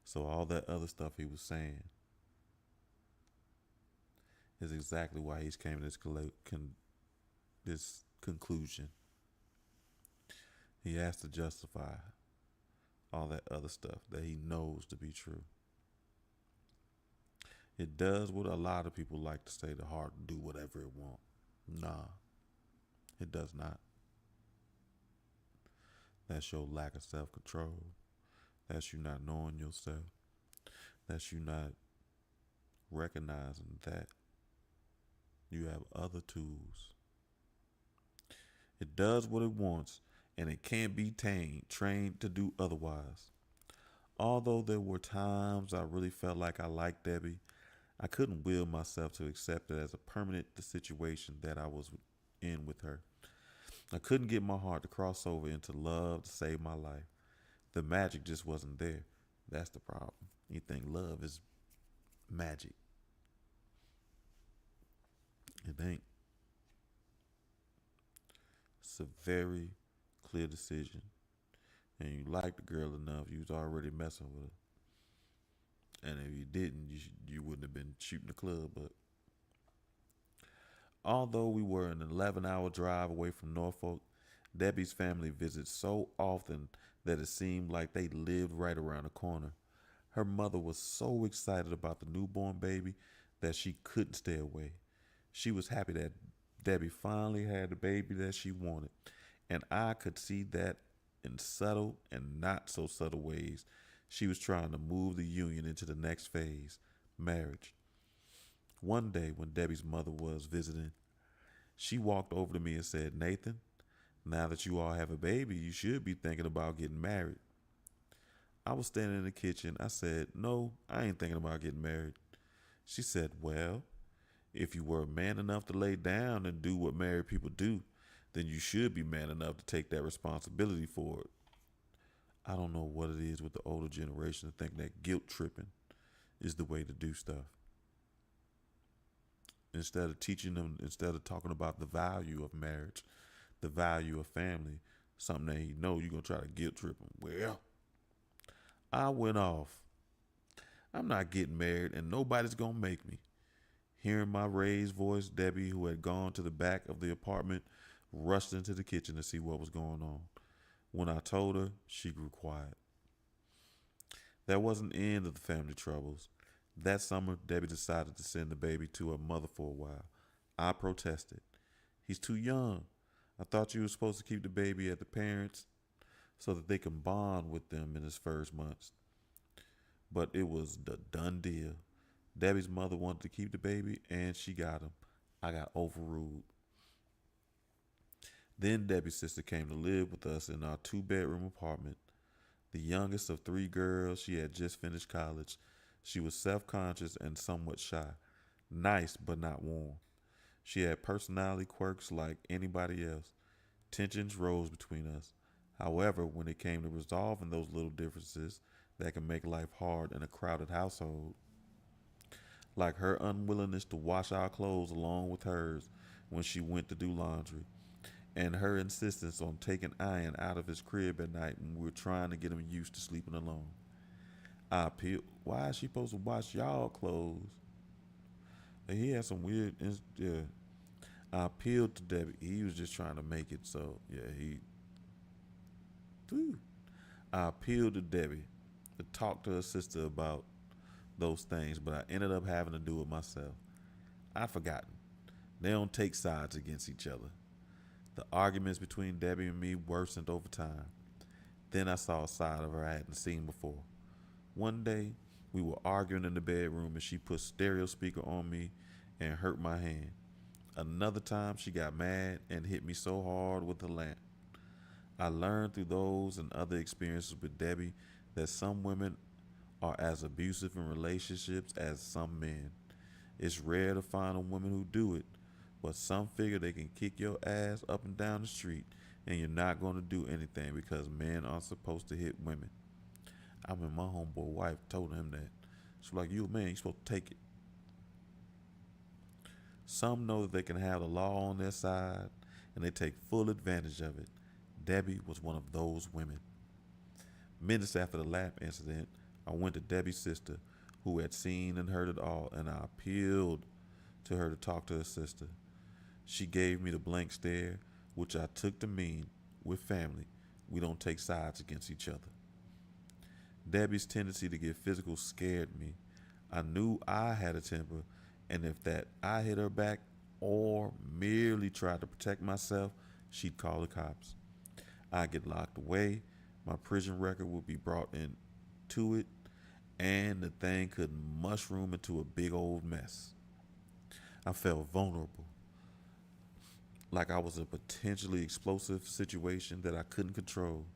So all that other stuff he was saying is exactly why he's came to this conclusion. He has to justify all that other stuff that he knows to be true. It does what a lot of people like to say: the heart do whatever it wants. Nah, it does not. That's your lack of self control. That's you not knowing yourself. That's you not recognizing that you have other tools. It does what it wants, and it can't be trained to do otherwise. Although there were times I really felt like I liked Debbie, I couldn't will myself to accept it as a permanent situation that I was in with her. I couldn't get my heart to cross over into love to save my life. The magic just wasn't there. That's the problem. You think love is magic. It ain't. It's a very clear decision. And you like the girl enough, you was already messing with her. And if you didn't, you wouldn't have been shooting the club. But although we were an 11-hour drive away from Norfolk, Debbie's family visits so often that it seemed like they lived right around the corner. Her mother was so excited about the newborn baby that she couldn't stay away. She was happy that Debbie finally had the baby that she wanted, and I could see that in subtle and not so subtle ways. She was trying to move the union into the next phase, marriage. One day, when Debbie's mother was visiting, she walked over to me and said, "Nathan, now that you all have a baby, you should be thinking about getting married." I was standing in the kitchen. I said, "No, I ain't thinking about getting married." She said, "Well, if you were man enough to lay down and do what married people do, then you should be man enough to take that responsibility for it." I don't know what it is with the older generation to think that guilt tripping is the way to do stuff. Instead of teaching them, instead of talking about the value of marriage, the value of family, something that you know you're going to try to guilt trip them. Well, I went off. "I'm not getting married and nobody's going to make me." Hearing my raised voice, Debbie, who had gone to the back of the apartment, rushed into the kitchen to see what was going on. When I told her, she grew quiet. That wasn't the end of the family troubles. That summer, Debbie decided to send the baby to her mother for a while. I protested. "He's too young. I thought you were supposed to keep the baby at the parents so that they can bond with them in his first months." But it was the done deal. Debbie's mother wanted to keep the baby, and she got him. I got overruled. Then Debbie's sister came to live with us in our two-bedroom apartment. The youngest of three girls, she had just finished college. She was self-conscious and somewhat shy. Nice, but not warm. She had personality quirks like anybody else. Tensions rose between us. However, when it came to resolving those little differences that can make life hard in a crowded household, like her unwillingness to wash our clothes along with hers when she went to do laundry, and her insistence on taking Ian out of his crib at night when we were trying to get him used to sleeping alone. I appealed. "Why is she supposed to wash y'all clothes?" And he had some weird, yeah. I appealed to Debbie. He was just trying to make it so, yeah, whew. I appealed to Debbie to talk to her sister about those things, but I ended up having to do it myself. I'd forgotten. They don't take sides against each other. The arguments between Debbie and me worsened over time. Then I saw a side of her I hadn't seen before. One day, we were arguing in the bedroom and she put stereo speaker on me and hurt my hand. Another time, she got mad and hit me so hard with the lamp. I learned through those and other experiences with Debbie that some women are as abusive in relationships as some men. It's rare to find a woman who do it, but some figure they can kick your ass up and down the street and you're not going to do anything because men aren't supposed to hit women. I mean, my homeboy wife told him that. She's like, "You a man, you supposed to take it." Some know that they can have the law on their side and they take full advantage of it. Debbie was one of those women. Minutes after the lamp incident, I went to Debbie's sister, who had seen and heard it all, and I appealed to her to talk to her sister. She gave me the blank stare, which I took to mean, with family, we don't take sides against each other. Debbie's tendency to get physical scared me. I knew I had a temper, and if that I hit her back or merely tried to protect myself, she'd call the cops. I'd get locked away, my prison record would be brought into it, and the thing could mushroom into a big old mess. I felt vulnerable, like I was in a potentially explosive situation that I couldn't control.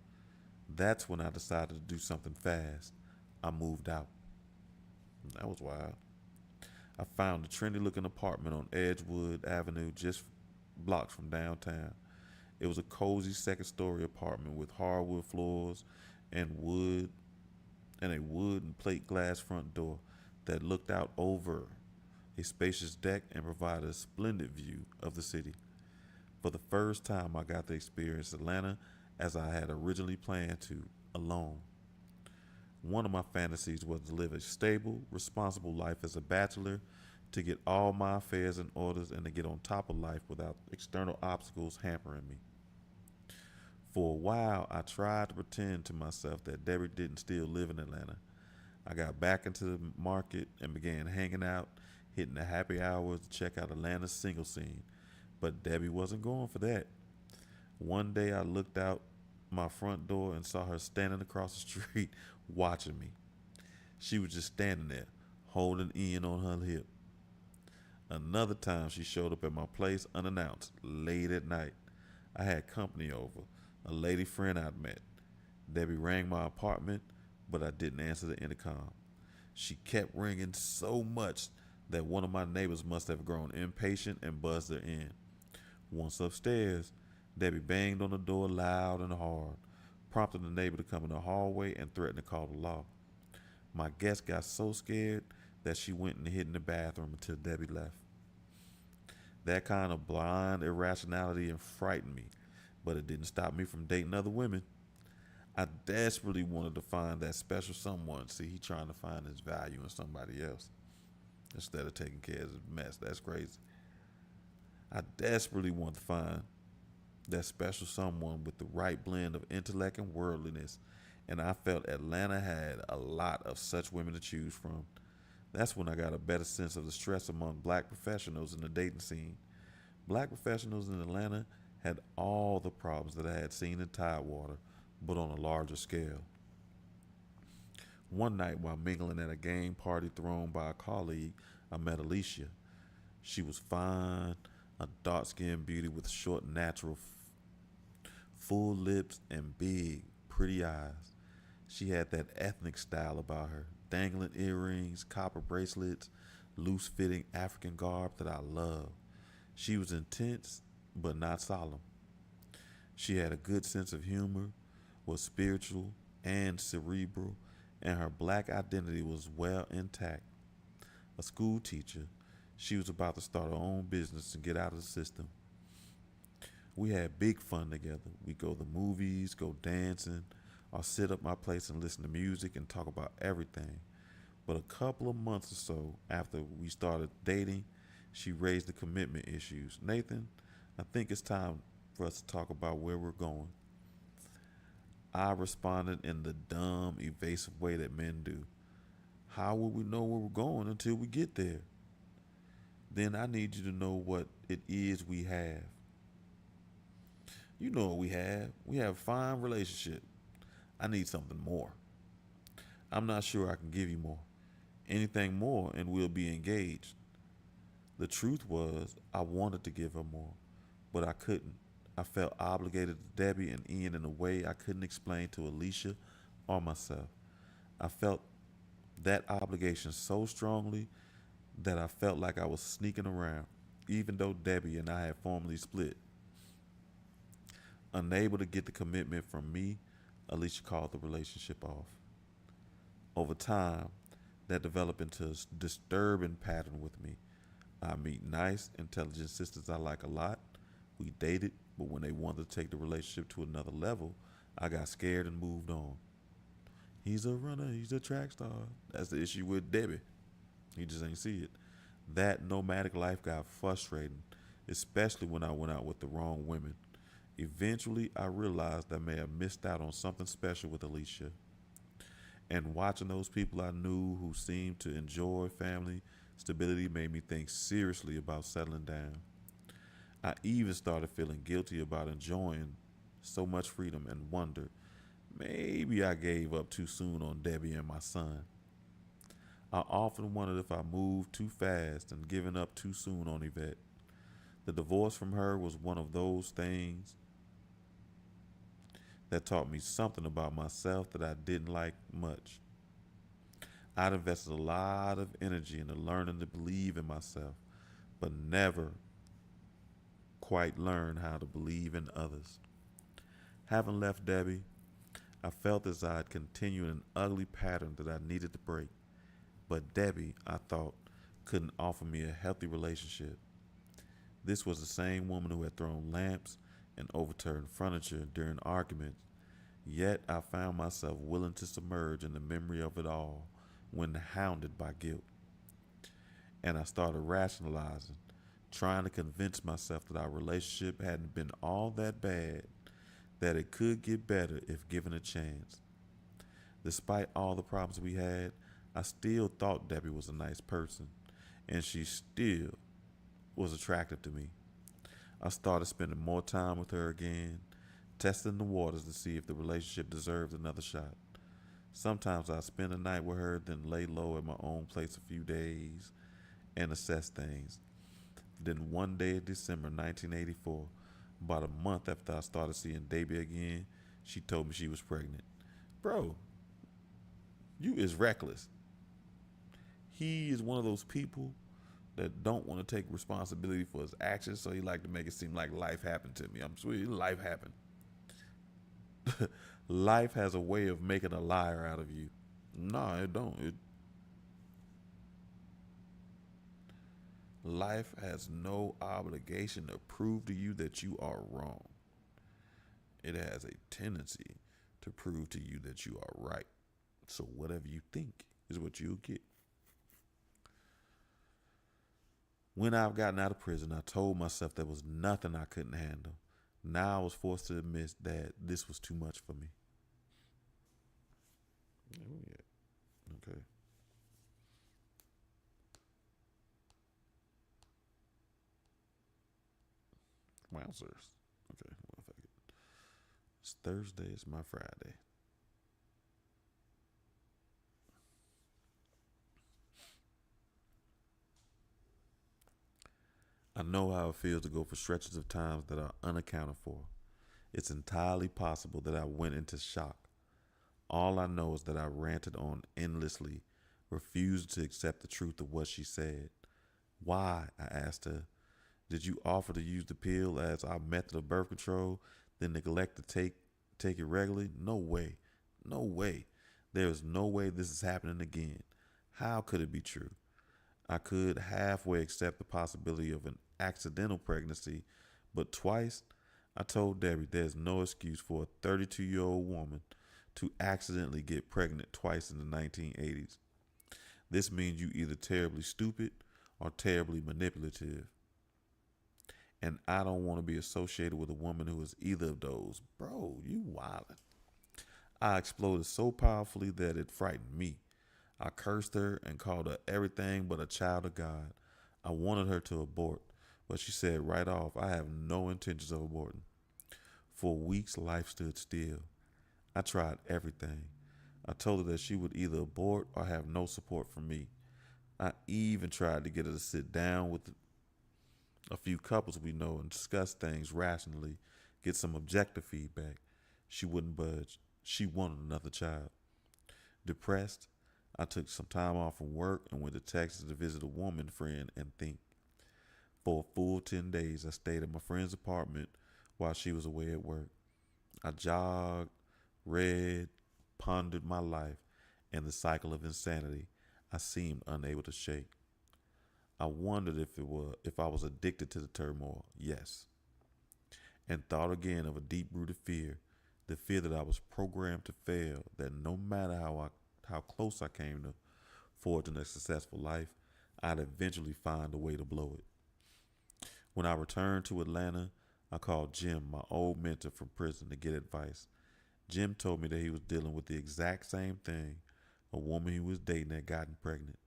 That's when I decided to do something fast. I moved out. That was wild. I found a trendy looking apartment on Edgewood Avenue, just blocks from downtown. It was a cozy second story apartment with hardwood floors and wood and a wood and plate glass front door that looked out over a spacious deck and provided a splendid view of the city. For the first time, I got to experience Atlanta as I had originally planned to, alone. One of my fantasies was to live a stable, responsible life as a bachelor, to get all my affairs in order, and to get on top of life without external obstacles hampering me. For a while, I tried to pretend to myself that Debbie didn't still live in Atlanta. I got back into the market and began hanging out, hitting the happy hours to check out Atlanta's single scene. But Debbie wasn't going for that. One day I looked out my front door and saw her standing across the street watching me. She was just standing there, holding Ian on her hip. Another time she showed up at my place unannounced, late at night. I had company over, a lady friend I'd met. Debbie rang my apartment, but I didn't answer the intercom. She kept ringing so much that one of my neighbors must have grown impatient and buzzed her in. Once upstairs, Debbie banged on the door loud and hard, prompting the neighbor to come in the hallway and threaten to call the law. My guest got so scared that she went and hid in the bathroom until Debbie left. That kind of blind irrationality and frightened me, but it didn't stop me from dating other women. I desperately wanted to find that special someone. See, he trying to find his value in somebody else instead of taking care of his mess. That's crazy. I desperately want to find that special someone with the right blend of intellect and worldliness, and I felt Atlanta had a lot of such women to choose from. That's when I got a better sense of the stress among black professionals in the dating scene. Black professionals in Atlanta had all the problems that I had seen in Tidewater, but on a larger scale. One night while mingling at a game party thrown by a colleague, I met Alicia. She was fine, a dark-skinned beauty with short, natural, full lips and big, pretty eyes. She had that ethnic style about her, dangling earrings, copper bracelets, loose-fitting African garb that I love. She was intense, but not solemn. She had a good sense of humor, was spiritual and cerebral, and her black identity was well intact. A school teacher, she was about to start her own business and get out of the system. We had big fun together. We go to movies, go dancing, or sit up my place and listen to music and talk about everything. But a couple of months or so after we started dating, she raised the commitment issues. Nathan, I think it's time for us to talk about where we're going. I responded in the dumb, evasive way that men do. How will we know where we're going until we get there? Then I need you to know what it is we have. You know what we have. We have a fine relationship. I need something more. I'm not sure I can give you more. Anything more and we'll be engaged. The truth was, I wanted to give her more, but I couldn't. I felt obligated to Debbie and Ian in a way I couldn't explain to Alicia or myself. I felt that obligation so strongly that I felt like I was sneaking around, even though Debbie and I had formally split. Unable to get the commitment from me, Alicia called the relationship off. Over time, that developed into a disturbing pattern with me. I meet nice, intelligent sisters I like a lot. We dated, but when they wanted to take the relationship to another level, I got scared and moved on. He's a runner, he's a track star. That's the issue with Debbie. He just ain't see it. That nomadic life got frustrating, especially when I went out with the wrong women. Eventually, I realized I may have missed out on something special with Alicia. And watching those people I knew who seemed to enjoy family stability made me think seriously about settling down. I even started feeling guilty about enjoying so much freedom and wondered maybe I gave up too soon on Debbie and my son. I often wondered if I moved too fast and given up too soon on Yvette. The divorce from her was one of those things that taught me something about myself that I didn't like much. I'd invested a lot of energy into learning to believe in myself, but never quite learned how to believe in others. Having left Debbie, I felt as I'd continued an ugly pattern that I needed to break. But Debbie, I thought, couldn't offer me a healthy relationship. This was the same woman who had thrown lamps and overturned furniture during arguments, yet I found myself willing to submerge in the memory of it all when hounded by guilt. And I started rationalizing, trying to convince myself that our relationship hadn't been all that bad, that it could get better if given a chance. Despite all the problems we had, I still thought Debbie was a nice person, and she still was attractive to me. I started spending more time with her again, testing the waters to see if the relationship deserved another shot. Sometimes I spend a night with her, then lay low at my own place a few days and assess things. Then one day in December 1984, about a month after I started seeing Debbie again, she told me she was pregnant. Bro, you is reckless. He is one of those people that don't want to take responsibility for his actions, so he like to make it seem like life happened to me. I'm sweet, life happened. Life has a way of making a liar out of you. No, it don't. Life has no obligation to prove to you that you are wrong. It has a tendency to prove to you that you are right. So whatever you think is what you'll get. When I've gotten out of prison, I told myself there was nothing I couldn't handle. Now I was forced to admit that this was too much for me. Okay. Wowzers. Okay, well, fuck it. It's Thursday, it's my Friday. I know how it feels to go for stretches of times that are unaccounted for. It's entirely possible that I went into shock. All I know is that I ranted on endlessly, refused to accept the truth of what she said. Why? I asked her. Did you offer to use the pill as our method of birth control, then neglect to take it regularly? No way. No way. There is no way this is happening again. How could it be true? I could halfway accept the possibility of an accidental pregnancy, but twice I told Debbie there's no excuse for a 32-year-old woman to accidentally get pregnant twice in the 1980s. This means you either terribly stupid or terribly manipulative. And I don't want to be associated with a woman who is either of those. Bro, you wildin'. I exploded so powerfully that it frightened me. I cursed her and called her everything but a child of God. I wanted her to abort, but she said right off, I have no intentions of aborting. For weeks, life stood still. I tried everything. I told her that she would either abort or have no support from me. I even tried to get her to sit down with a few couples we know and discuss things rationally, get some objective feedback. She wouldn't budge. She wanted another child. Depressed, I took some time off from work and went to Texas to visit a woman friend and think. For a full 10 days, I stayed at my friend's apartment while she was away at work. I jogged, read, pondered my life and the cycle of insanity I seemed unable to shake. I wondered if I was addicted to the turmoil. Yes. And thought again of a deep-rooted fear, the fear that I was programmed to fail, that no matter how close I came to forging a successful life, I'd eventually find a way to blow it. When I returned to Atlanta, I called Jim, my old mentor from prison, to get advice. Jim told me that he was dealing with the exact same thing, A woman he was dating had gotten pregnant.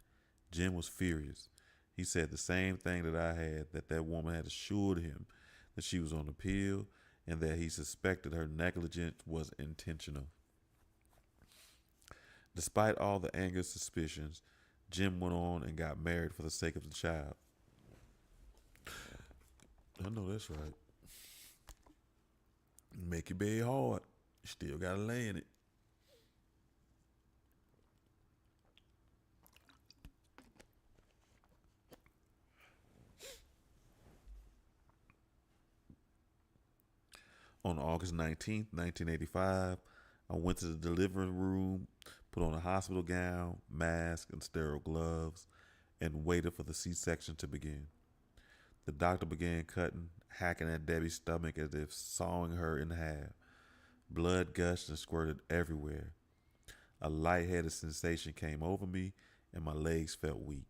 Jim was furious. He said the same thing that I had, that that woman had assured him that she was on the pill and that he suspected her negligence was intentional. Despite all the anger and suspicions, Jim went on and got married for the sake of the child. I know that's right. Make your bed hard. You still gotta lay in it. On August 19th, 1985, I went to the delivery room, put on a hospital gown, mask, and sterile gloves, and waited for the C section to begin. The doctor began cutting, hacking at Debbie's stomach as if sawing her in half. Blood gushed and squirted everywhere. A lightheaded sensation came over me, and my legs felt weak.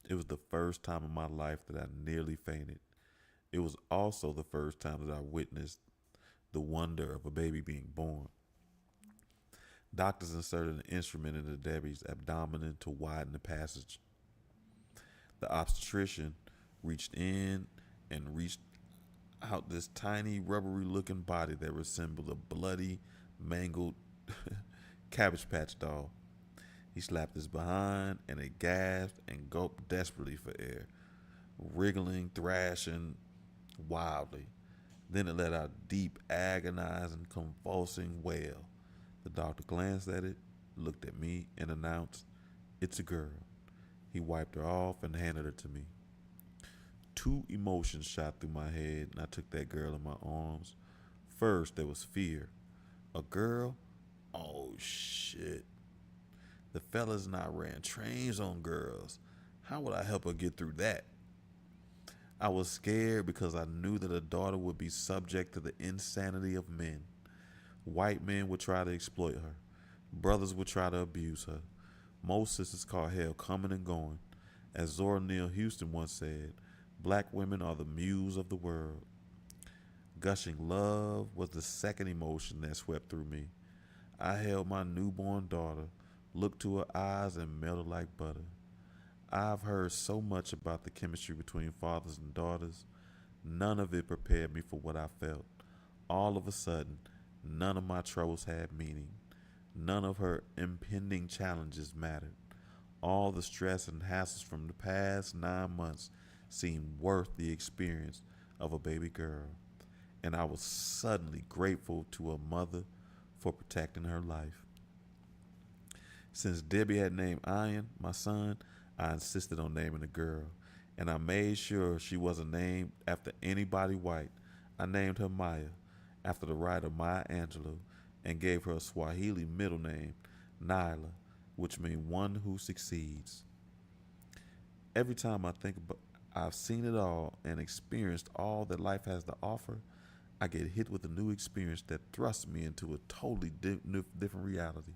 It was the first time in my life that I nearly fainted. It was also the first time that I witnessed the wonder of a baby being born. Doctors inserted an instrument into Debbie's abdomen to widen the passage. The obstetrician reached in and reached out this tiny, rubbery looking body that resembled a bloody, mangled Cabbage Patch doll. He slapped his behind, and it gasped and gulped desperately for air, wriggling, thrashing wildly. Then it let out a deep, agonizing, convulsing wail. The doctor glanced at it, looked at me, and announced, "It's a girl." He wiped her off and handed her to me. Two emotions shot through my head, and I took that girl in my arms. First, there was fear. A girl? Oh, shit. The fellas and I ran trains on girls. How would I help her get through that? I was scared because I knew that a daughter would be subject to the insanity of men. White men would try to exploit her. Brothers would try to abuse her. Most sisters call hell coming and going. As Zora Neale Houston once said, black women are the muse of the world. Gushing love was the second emotion that swept through me. I held my newborn daughter, looked to her eyes, and melted like butter. I've heard so much about the chemistry between fathers and daughters. None of it prepared me for what I felt. All of a sudden, none of my troubles had meaning. None of her impending challenges mattered. All the stress and hassles from the past 9 months seemed worth the experience of a baby girl. And I was suddenly grateful to a mother for protecting her life. Since Debbie had named Ian, my son, I insisted on naming the girl, and I made sure she wasn't named after anybody white. I named her Maya, after the writer Maya Angelou, and gave her a Swahili middle name, Nyla, which means one who succeeds. Every time I think about I've seen it all and experienced all that life has to offer, I get hit with a new experience that thrusts me into a totally different reality.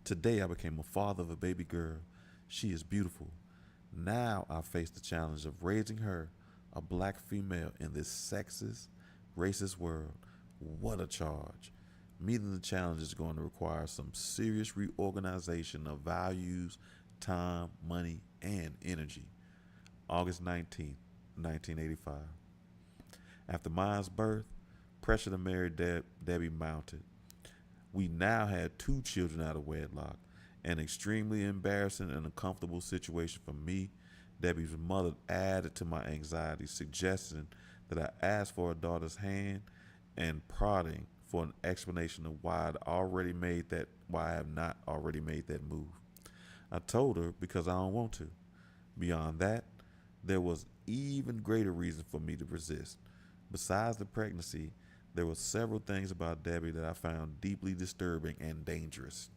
Today I became a father of a baby girl. She is beautiful. Now I face the challenge of raising her, a black female, in this sexist, racist world. What a charge. Meeting the challenge is going to require some serious reorganization of values, time, money, and energy. August 19th, 1985. After Maya's birth, pressure to marry Debbie mounted. We now had two children out of wedlock, an extremely embarrassing and uncomfortable situation for me. Debbie's mother added to my anxiety, suggesting that I ask for her daughter's hand and prodding for an explanation of why I have not already made that move. I told her because I don't want to. Beyond that, there was even greater reason for me to resist. Besides the pregnancy, there were several things about Debbie that I found deeply disturbing and dangerous.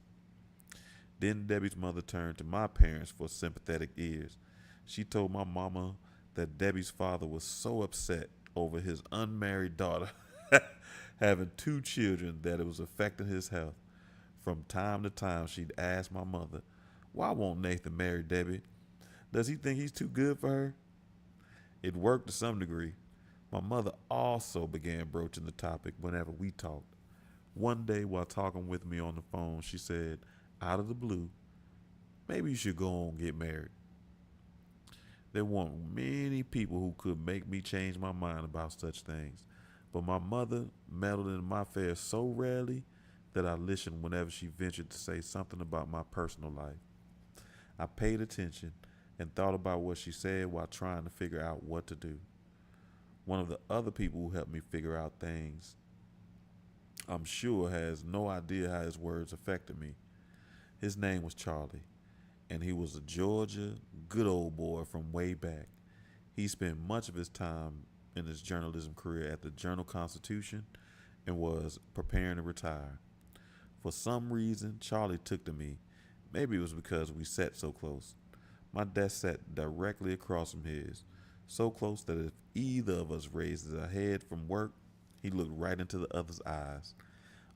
Then Debbie's mother turned to my parents for sympathetic ears. She told my mama that Debbie's father was so upset over his unmarried daughter having two children that it was affecting his health. From time to time, she'd ask my mother, "Why won't Nathan marry Debbie? Does he think he's too good for her?" It worked to some degree. My mother also began broaching the topic whenever we talked. One day, while talking with me on the phone, she said, out of the blue, maybe you should go on and get married. There weren't many people who could make me change my mind about such things, but my mother meddled in my affairs so rarely that I listened whenever she ventured to say something about my personal life. I paid attention and thought about what she said while trying to figure out what to do. One of the other people who helped me figure out things, I'm sure, has no idea how his words affected me. His name was Charlie, and he was a Georgia good old boy from way back. He spent much of his time in his journalism career at the Journal Constitution and was preparing to retire. For some reason, Charlie took to me. Maybe it was because we sat so close. My desk sat directly across from his, so close that if either of us raised a head from work, he looked right into the other's eyes.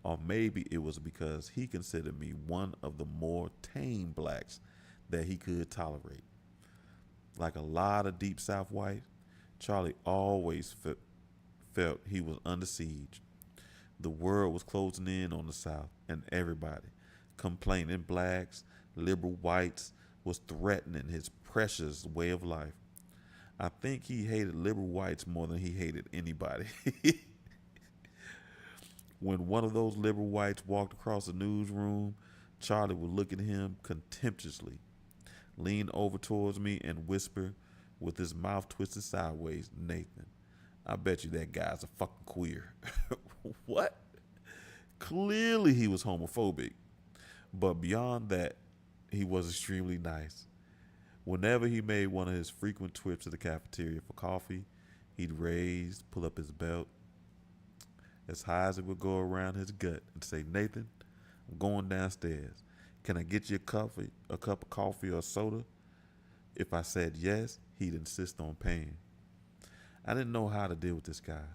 Or maybe it was because he considered me one of the more tame blacks that he could tolerate. Like a lot of Deep South whites, Charlie always felt he was under siege. The world was closing in on the South, and everybody, complaining blacks, liberal whites, was threatening his precious way of life. I think he hated liberal whites more than he hated anybody. When one of those liberal whites walked across the newsroom, Charlie would look at him contemptuously, lean over towards me, and whisper with his mouth twisted sideways, "Nathan, I bet you that guy's a fucking queer." What? Clearly he was homophobic. But beyond that, he was extremely nice. Whenever he made one of his frequent trips to the cafeteria for coffee, he'd raise, pull up his belt as high as it would go around his gut and say, "Nathan, I'm going downstairs. Can I get you a cup of coffee or soda?" If I said yes, he'd insist on paying. I didn't know how to deal with this guy.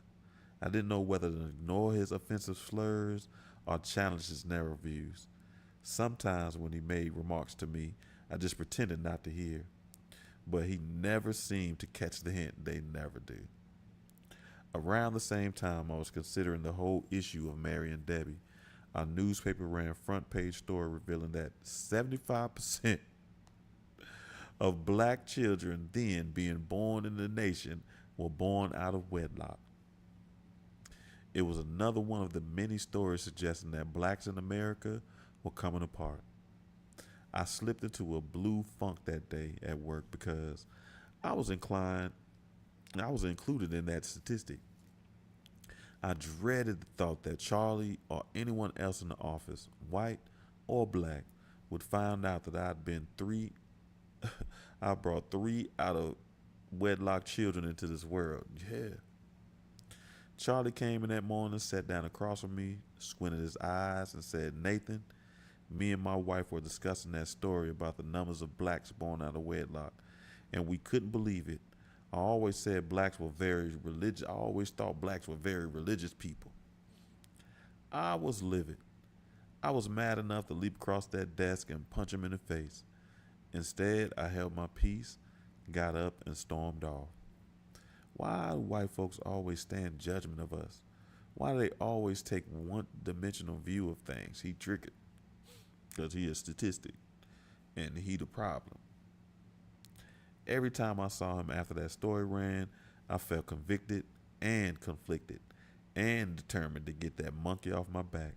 I didn't know whether to ignore his offensive slurs or challenge his narrow views. Sometimes when he made remarks to me, I just pretended not to hear. But he never seemed to catch the hint. They never do. Around the same time I was considering the whole issue of marrying Debbie, our newspaper ran a front page story revealing that 75% of black children then being born in the nation were born out of wedlock. It was another one of the many stories suggesting that blacks in America were coming apart. I slipped into a blue funk that day at work because I was inclined I was included in that statistic. I dreaded the thought that Charlie or anyone else in the office, white or black, would find out that I brought three out of wedlock children into this world. Yeah. Charlie came in that morning, sat down across from me, squinted his eyes, and said, "Nathan, me and my wife were discussing that story about the numbers of blacks born out of wedlock, and we couldn't believe it. I always said blacks were very religious. I always thought blacks were very religious people." I was livid. I was mad enough to leap across that desk and punch him in the face. Instead, I held my peace, got up, and stormed off. Why do white folks always stand judgment of us? Why do they always take one-dimensional view of things? He triggered because he a statistic, and he the problem. Every time I saw him after that story ran, I felt convicted and conflicted and determined to get that monkey off my back.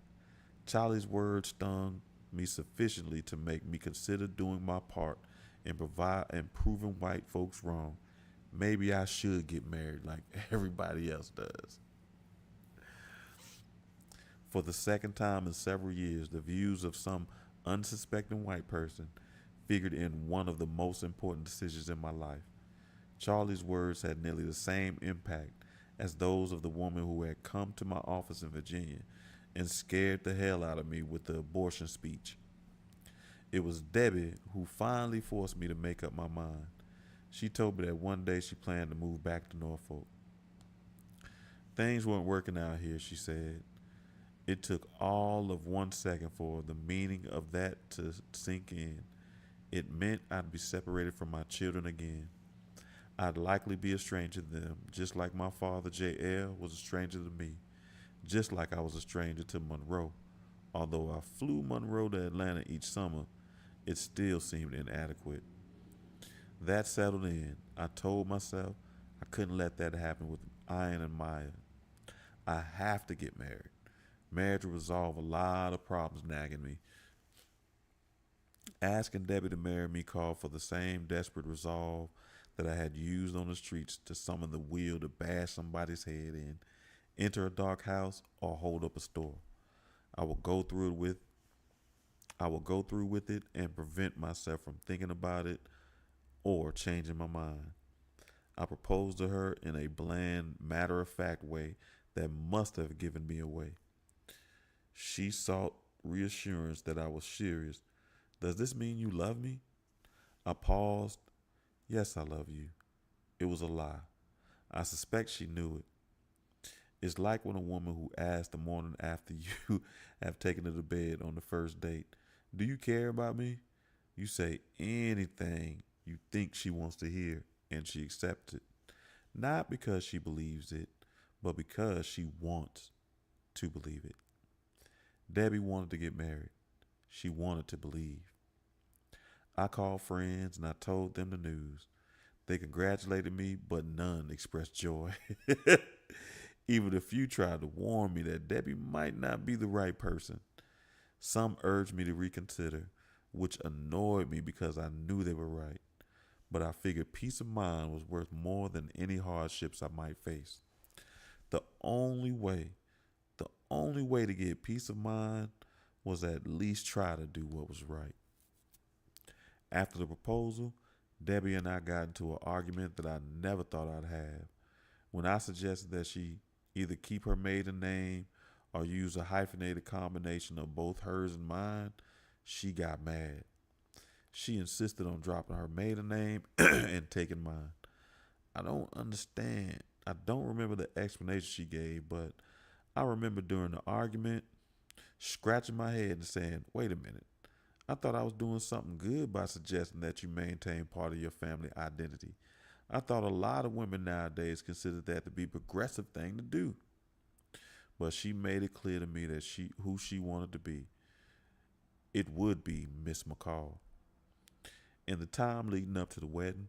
Charlie's words stung me sufficiently to make me consider doing my part in proving white folks wrong. Maybe I should get married like everybody else does. For the second time in several years, the views of some unsuspecting white person figured in one of the most important decisions in my life. Charlie's words had nearly the same impact as those of the woman who had come to my office in Virginia and scared the hell out of me with the abortion speech. It was Debbie who finally forced me to make up my mind. She told me that one day she planned to move back to Norfolk. Things weren't working out here, she said. It took all of 1 second for the meaning of that to sink in. It meant I'd be separated from my children again. I'd likely be a stranger to them, just like my father, J.L., was a stranger to me, just like I was a stranger to Monroe. Although I flew Monroe to Atlanta each summer, it still seemed inadequate. That settled in. I told myself I couldn't let that happen with Ian and Maya. I have to get married. Marriage will resolve a lot of problems nagging me. Asking Debbie to marry me called for the same desperate resolve that I had used on the streets to summon the will to bash somebody's head in, enter a dark house, or hold up a store. I will go through it with I will go through with it and prevent myself from thinking about it or changing my mind. I proposed to her in a bland, matter of fact way that must have given me away. She sought reassurance that I was serious. Does this mean you love me? I paused. Yes, I love you. It was a lie. I suspect she knew it. It's like when a woman who asks the morning after you have taken her to bed on the first date, do you care about me? You say anything you think she wants to hear, and she accepts it. Not because she believes it, but because she wants to believe it. Debbie wanted to get married. She wanted to believe. I called friends and I told them the news. They congratulated me, but none expressed joy. Even a few tried to warn me that Debbie might not be the right person. Some urged me to reconsider, which annoyed me because I knew they were right. But I figured peace of mind was worth more than any hardships I might face. The only way, the only way to get peace of mind was at least try to do what was right. After the proposal, Debbie and I got into an argument that I never thought I'd have. When I suggested that she either keep her maiden name or use a hyphenated combination of both hers and mine, she got mad. She insisted on dropping her maiden name and taking mine. I don't understand. I don't remember the explanation she gave, but I remember during the argument scratching my head and saying, wait a minute. I thought I was doing something good by suggesting that you maintain part of your family identity. I thought a lot of women nowadays consider that to be a progressive thing to do. But she made it clear to me that who she wanted to be. It would be Miss McCall. In the time leading up to the wedding,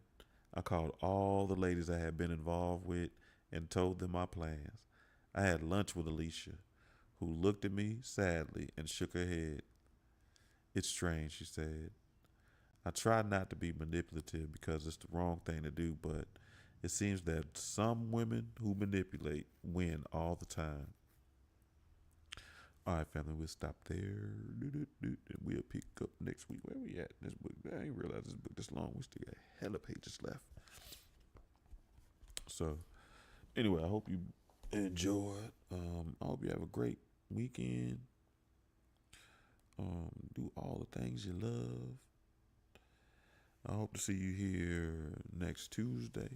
I called all the ladies I had been involved with and told them my plans. I had lunch with Alicia, who looked at me sadly and shook her head. It's strange, she said. I try not to be manipulative because it's the wrong thing to do, but it seems that some women who manipulate win all the time. All right, family, we'll stop there. We'll pick up next week. Where we at in this book? I didn't realize this book this long. We still got hella pages left. So, anyway, I hope you enjoyed. I hope you have a great weekend. Do all the things you love. I hope to see you here next Tuesday,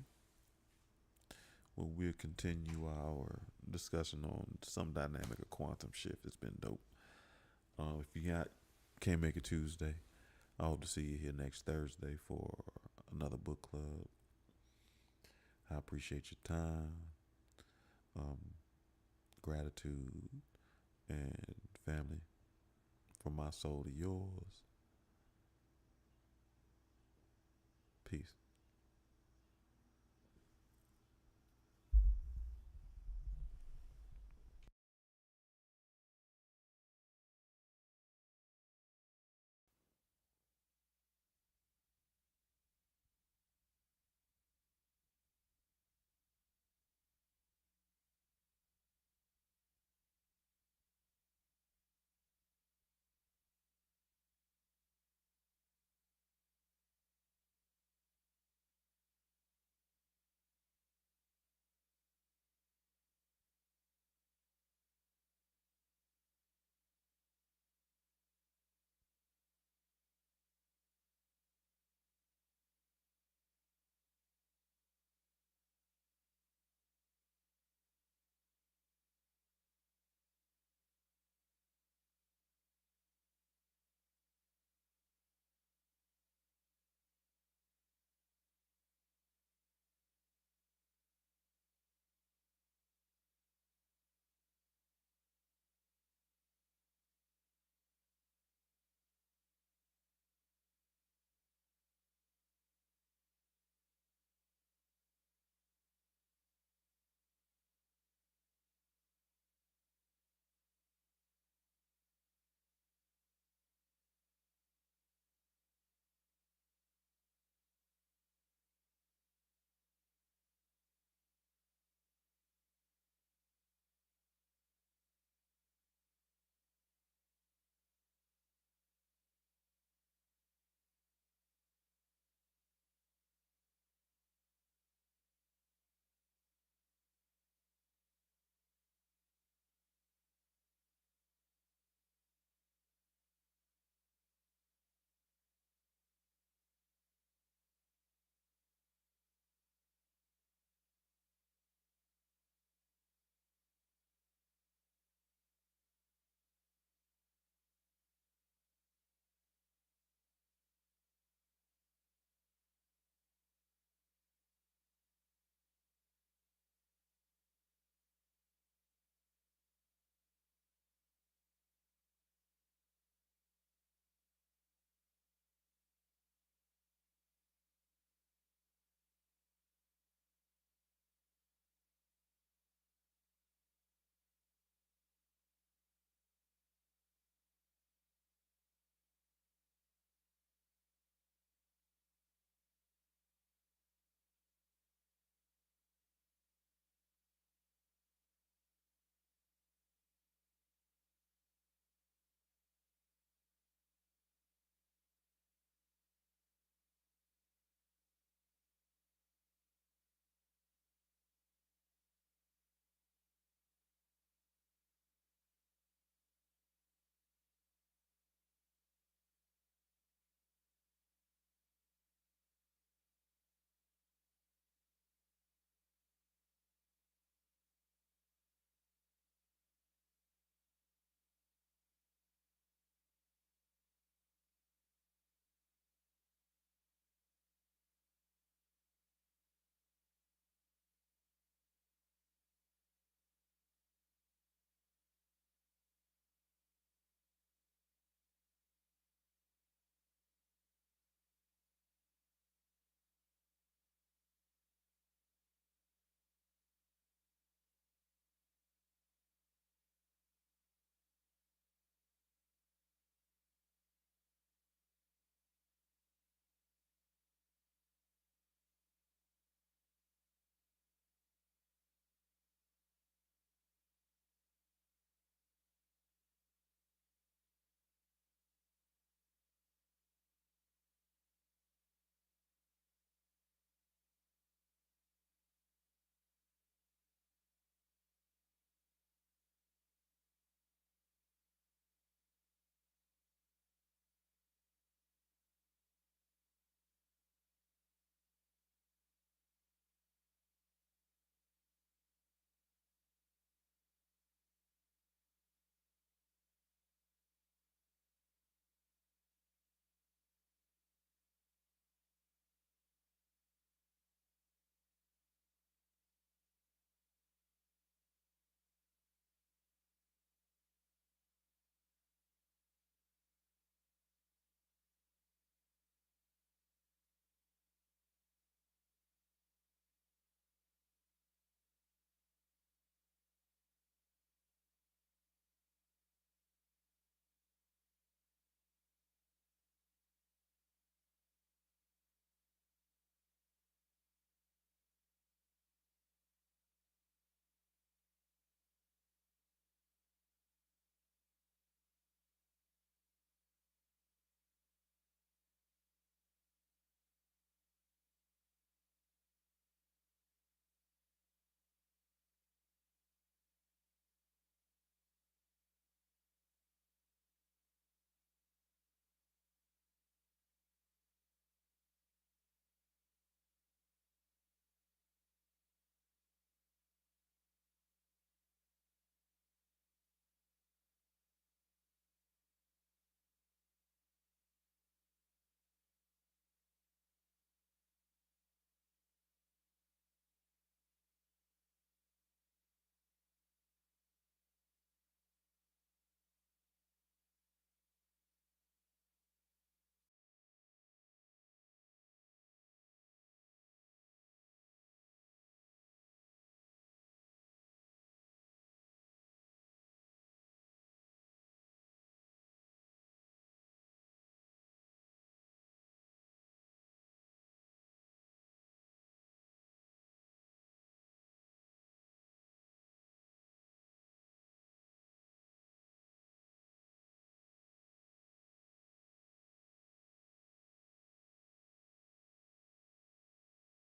where we'll continue our discussion on some dynamic of quantum shift. It's been dope. If you can't make it Tuesday, I hope to see you here next Thursday for another book club. I appreciate your time, gratitude, and family. From my soul to yours. Peace.